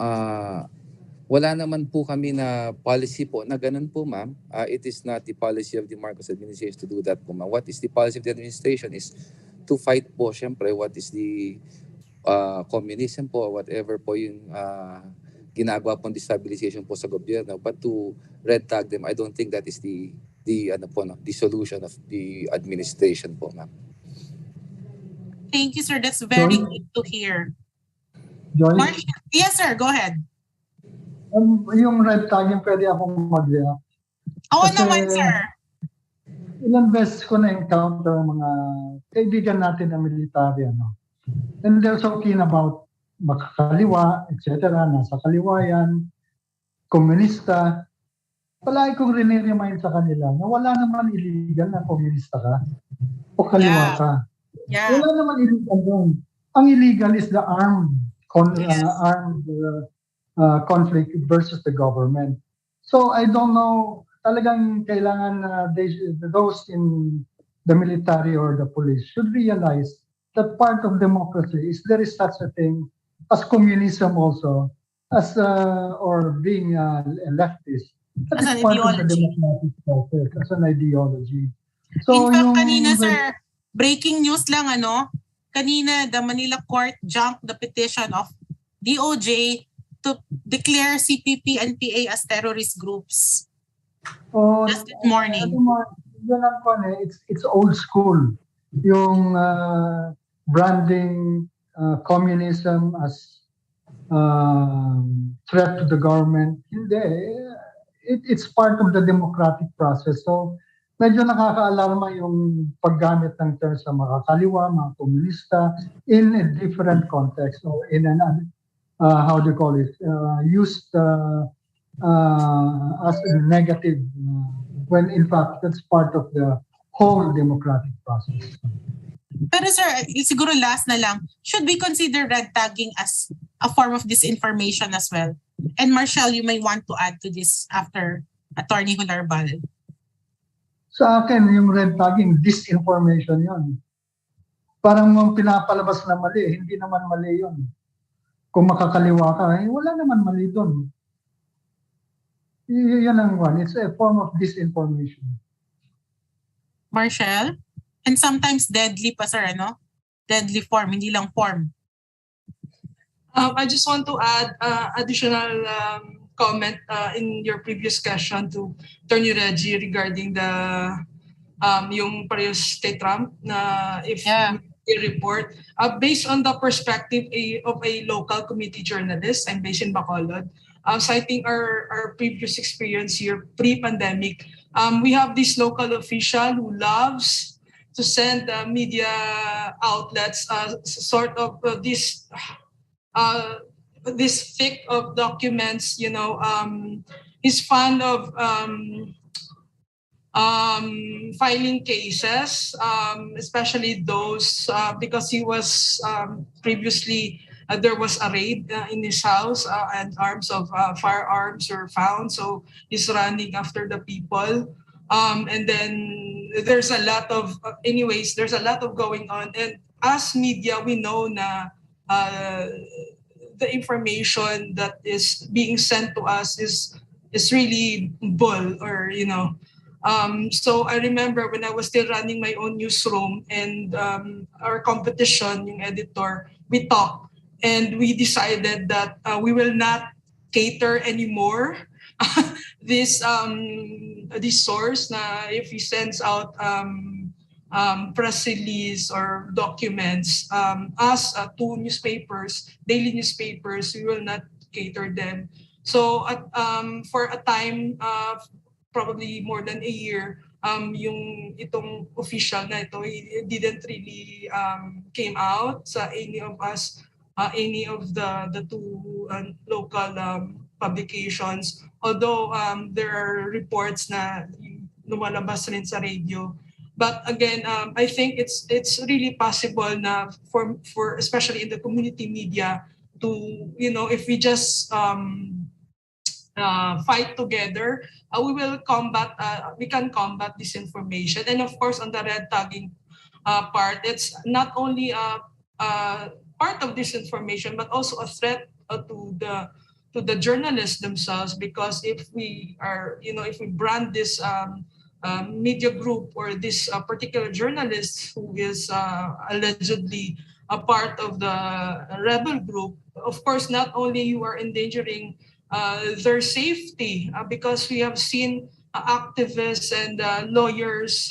wala naman po kami na policy po na ganun po, ma'am. It is not the policy of the Marcos administration to do that po, ma'am. What is the policy of the administration is to fight po, syempre, what is the communism po, whatever po yung ginagawa pong destabilization po sa gobyerno. But to red tag them, I don't think that is the solution of the administration po, ma'am. Thank you, sir. That's very good to hear. Joyce, Yes, sir. Go ahead. yung red tagging pwede akong mag-react. Oo Kasi naman, sir. Ilang beses ko na-encounter mga kaibigan natin na military, ano. And they're so keen about makakaliwa, etc. Nasa kaliwa yan, komunista. Palagi kong riniremind sa kanila na wala naman illegal na komunista ka o kaliwa ka. Yeah. Wala naman illegal doon. Ang illegal is the armed conflict versus the government. So I don't know, talagang kailangan those in the military or the police should realize that part of democracy is there is such a thing as communism also, as or being a leftist. That As is an part of the ideology. democratic process, as an ideology. So In fact, yung kanina, sir, breaking news lang, kanina, the Manila court junked the petition of DOJ to declare CPP and PA as terrorist groups. Just this morning. Yun ang it's old school. Yung branding communism as threat to the government. Hindi. It's part of the democratic process. So, medyo nakaka-alarma yung paggamit ng terms sa mga kaliwa, mga komunista in a different context or in an how do you call it, used as a negative when in fact that's part of the whole democratic process. Pero sir, siguro last na lang, should we consider red tagging as a form of disinformation as well? And Marshall, you may want to add to this after Attorney Hularbal. Sa akin, yung red tagging, disinformation yon. Parang pinapalabas na mali, hindi naman mali yon. Kung makakaliwa ka, wala naman mali doon. Yan ang one. It's a form of disinformation. Marshall? And sometimes deadly pa, sir, Deadly form, hindi lang form. I just want to add additional comment in your previous question to Attorney Reggie regarding the yung parehas kay Trump na if a report based on the perspective of a local community journalist. I'm based in Bacolod. Citing our previous experience here pre-pandemic, we have this local official who loves to send media outlets sort of this thick of documents, he's fond of filing cases, especially those because he was previously there was a raid in his house and firearms were found, so he's running after the people. And then there's a lot of going on, and as media we know na the information that is being sent to us is really bull, or so I remember when I was still running my own newsroom, and our competition, yung editor, we talked and we decided that we will not cater anymore this source na if he sends out press release or documents as to newspapers, daily newspapers, we will not cater them. So for a time, probably more than a year, yung itong official na ito, it didn't really came out sa any of us, any of the two local publications. Although there are reports na lumalabas rin sa radio. But again, I think it's really possible na for especially in the community media to if we just fight together we will combat, we can combat disinformation. And of course, on the red tagging part, it's not only part of disinformation, but also a threat to the journalists themselves, because if we are, if we brand this media group or this particular journalist who is allegedly a part of the rebel group, of course, not only you are endangering their safety, because we have seen activists and lawyers,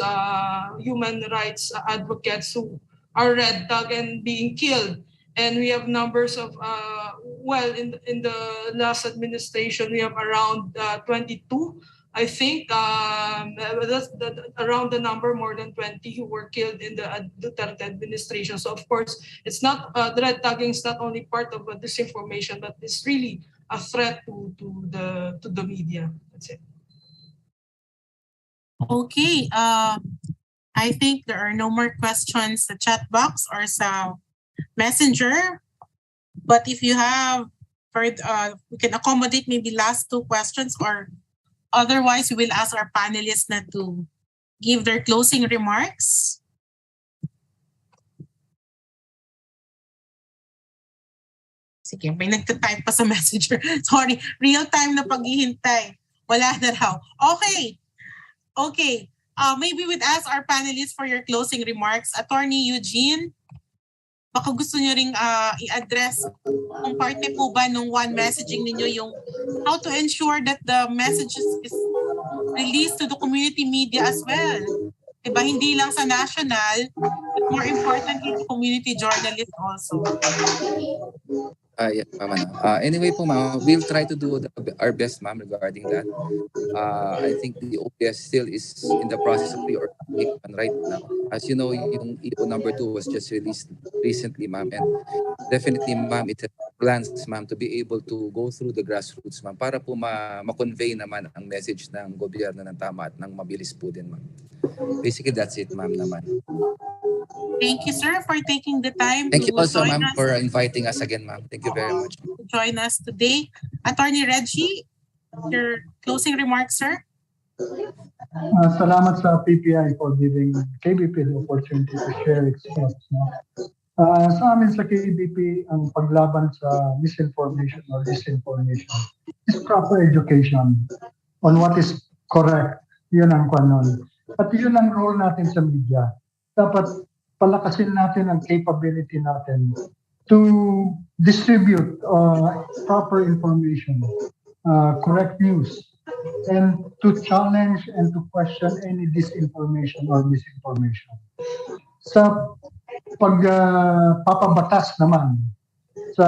human rights advocates who are red tag and being killed. And we have numbers of, in the last administration, we have around 22, I think, that's around the number, more than 20 who were killed in the Duterte administration. So of course, it's not, the red tagging is not only part of disinformation, but it's really a threat to the media. That's it. Okay. I think there are no more questions sa chat box or sa messenger. But if you have, we can accommodate maybe last two questions, or otherwise we will ask our panelists na to give their closing remarks. Sige, may nagtatype pa sa messenger. Sorry, real time na paghihintay. Wala na raw. Okay. Maybe we'd ask our panelists for your closing remarks. Attorney Eugene, baka gusto nyo ring i-address kung parte po ba nung one messaging ninyo yung how to ensure that the messages is released to the community media as well. Diba? Hindi lang sa national, but more importantly, to community journalists also. Yeah, ma'am. Anyway po, ma'am, we'll try to do our best, ma'am, regarding that. I think the OPS still is in the process of reorganization right now. As you know, yung EO number 2 was just released recently, ma'am, and definitely, ma'am, it has plans, ma'am, to be able to go through the grassroots, ma'am, para po ma-convey naman ang message ng gobyerno ng tama at ng mabilis po din, ma'am. Basically, that's it, ma'am, naman. Thank you, sir, for taking the time Thank to you also, join ma'am, us. for inviting us again, ma'am. Thank you very much. To join us today. Attorney Reggie, your closing remarks, sir? Salamat sa PPI for giving KBP the opportunity to share its thoughts. Sa amin sa KBP, ang paglaban sa misinformation or disinformation is proper education on what is correct. Yun ang kanon. At yun ang role natin sa media. Dapat palakasin natin ang capability natin to distribute proper information, correct news, and to challenge and to question any disinformation or misinformation. Sa pagpapabatas naman sa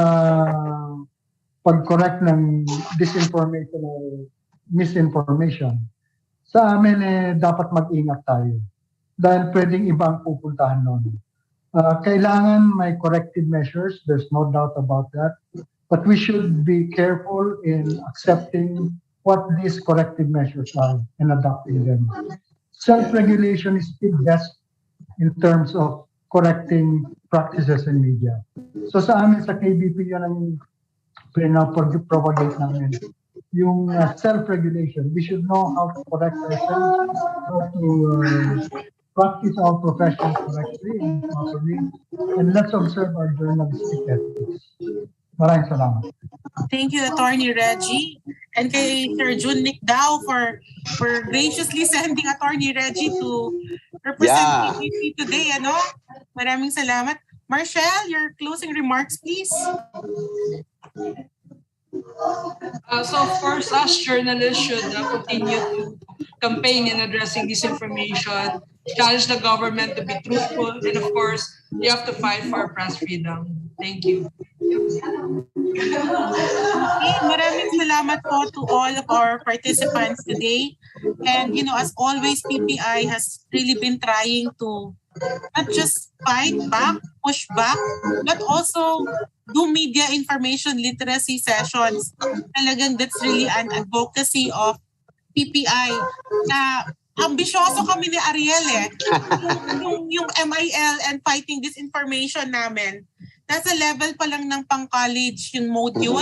pag-correct ng disinformation or misinformation, sa amin dapat mag-ingat tayo. Dahil pwedeng iba ang pupuntahan nun. Kailangan may corrective measures, there's no doubt about that. But we should be careful in accepting what these corrective measures are and adopting them. Self-regulation is still best in terms of correcting practices in media. So sa amin sa KBP, yan ang pinapropagate namin. Yung self-regulation, we should know how to correct ourselves, how to practice our profession correctly and properly, and let's observe our journalistic ethics. Maraming salamat. Thank you, Attorney Reggie. And kay Sir Jun Nick Dao for graciously sending Attorney Reggie to represent PPP today. Maraming salamat. Marshall, your closing remarks, please. So of course, us journalists should continue to campaign in addressing disinformation, challenge the government to be truthful, and of course, you have to fight for press freedom. Thank you. Okay, maraming salamat po to all of our participants today. And as always, PPI has really been trying to not just fight back, push back, but also do media information literacy sessions. Talagang that's really an advocacy of PPI na ambisyoso kami ni Ariel yung MIL and fighting disinformation namin. Nasa level pa lang ng pang-college yung module.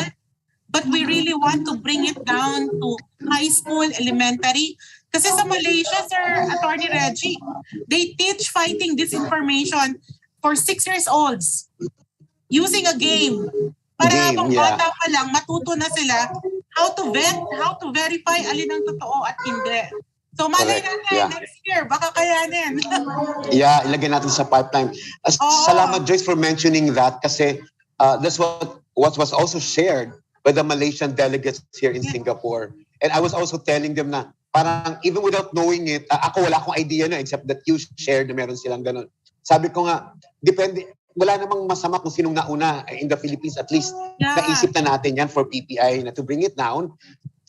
but we really want to bring it down to high school, elementary. Kasi sa Malaysia, Sir Attorney Reggie, they teach fighting disinformation for 6 years olds using a game. Para habang bata pa lang, matuto na sila how to vet, how to verify alin ang totoo at hindi. So malay natin, next year, baka kayanin. Yeah, ilagay natin sa pipeline. Salamat, Joyce, for mentioning that kasi that's what was also shared by the Malaysian delegates here in Singapore. And I was also telling them na parang even without knowing it, ako wala akong idea na except that you shared na meron silang ganun. Sabi ko nga, depende, wala namang masama kung sinong nauna in the Philippines. At least naisip na natin yan for PPI na to bring it down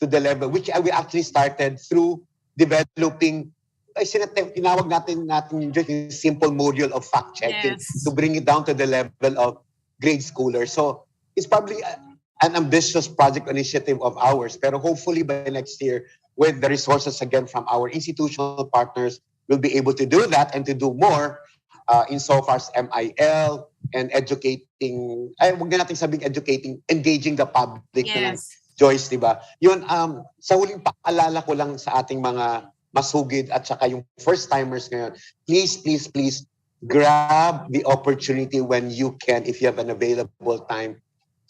to the level which we actually started through developing, tinawag natin just a simple module of fact-checking to bring it down to the level of grade schoolers. So it's probably an ambitious project initiative of ours, pero hopefully by next year, with the resources again from our institutional partners, we'll be able to do that and to do more insofar as MIL and educating, wag na natin sabing educating, engaging the public. Joyce, di ba? Yun, sa huling paalala ko lang sa ating mga masugid at saka yung first-timers ngayon, please grab the opportunity when you can, if you have an available time,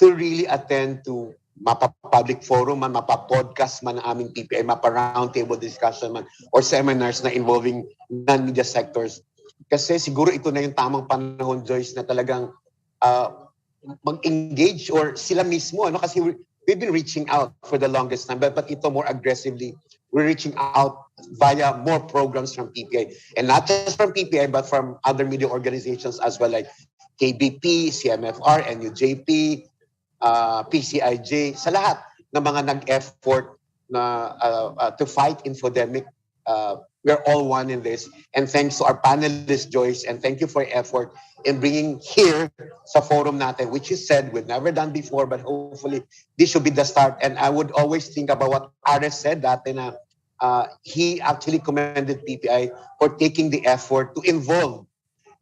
to really attend to mapa-public forum man, mapa-podcast man ang aming PPI, mapa-roundtable discussion man, or seminars na involving non-media sectors. Kasi siguro ito na yung tamang panahon, Joyce, na talagang mag-engage or sila mismo, kasi we've been reaching out for the longest time, but ito more aggressively, we're reaching out via more programs from PPI. And not just from PPI, but from other media organizations as well, like KBP, CMFR, NUJP, PCIJ, sa lahat ng mga nag-effort na to fight infodemic. We're all one in this. And thanks to our panelists, Joyce, and thank you for your effort in bringing here sa forum natin, which you said we've never done before, but hopefully this should be the start. And I would always think about what Ares said dati na he actually commended PPI for taking the effort to involve.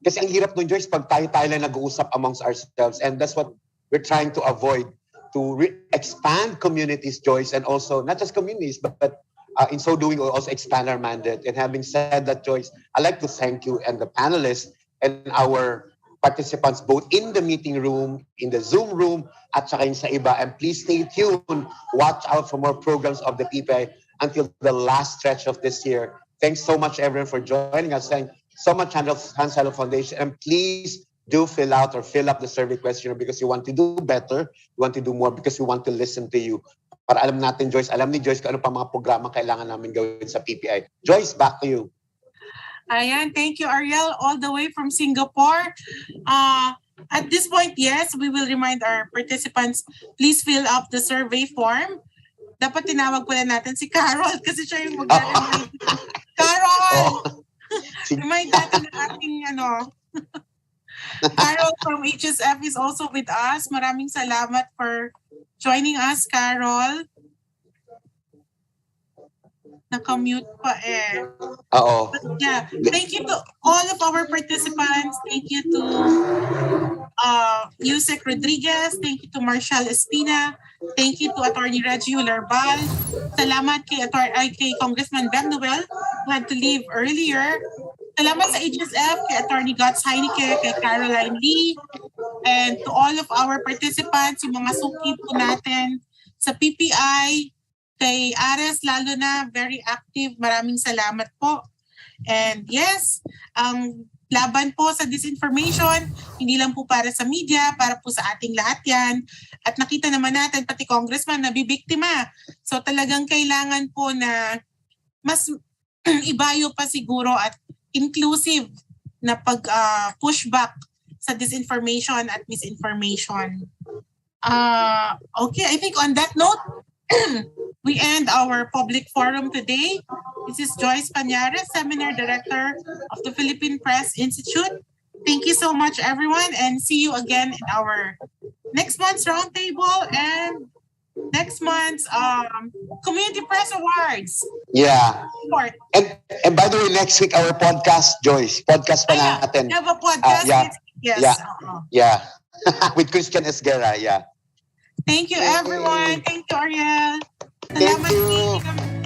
Kasi ang hirap nun, Joyce, pag tayo lang nag-uusap amongst ourselves. And that's what we're trying to avoid, to expand communities, Joyce, and also not just communities, but in so doing, we'll also expand our mandate. And having said that, Joyce, I'd like to thank you and the panelists and our participants both in the meeting room, in the Zoom room, at saka yung sa iba. And please stay tuned. Watch out for more programs of the PPI until the last stretch of this year. Thanks so much, everyone, for joining us. Thank so much, Hans Seidel Foundation. And please do fill up the survey questionnaire because you want to do better. You want to do more because we want to listen to you. Para alam natin, Joyce, alam ni Joyce kung ano pa mga programa kailangan namin gawin sa PPI. Joyce, back to you. Ayan, thank you, Ariel, all the way from Singapore. At this point, yes, we will remind our participants, please fill up the survey form. Dapat tinawag pala natin si Carol kasi siya yung mag-remind. Carol! Remind natin ng ating Carol from HSF is also with us. Maraming salamat for joining us, Carol. Naka-mute pa eh. Oo. Yeah. Thank you to all of our participants. Thank you to Yusek Rodriguez. Thank you to Marshall Espina. Thank you to Attorney Reggie Larbal. Salamat kay Congressman Ben Noel who had to leave earlier. Salamat sa HSF, kay Attorney Guts Heineke, kay Caroline Lee, and to all of our participants, yung mga suki po natin sa PPI, kay Ares lalo na, very active. Maraming salamat po. And yes, ang laban po sa disinformation, hindi lang po para sa media, para po sa ating lahat yan. At nakita naman natin, pati congressman, nabibiktima. So talagang kailangan po na mas ibayo pa siguro at inclusive na pag-pushback sa disinformation at misinformation. Okay, I think on that note, we end our public forum today. This is Joyce Pañares, Seminar Director of the Philippine Press Institute. Thank you so much, everyone, and see you again in our next month's roundtable and next month's Community Press Awards. Yeah. And by the way, next week, our podcast, Joyce. Podcast pa natin. We have a podcast. Yeah. Yes. Yeah. Yeah. With Christian Esguerra, yeah. Thank you, Yay. everyone. Thank you, Ariel. Thank Salamat, you. Kiki.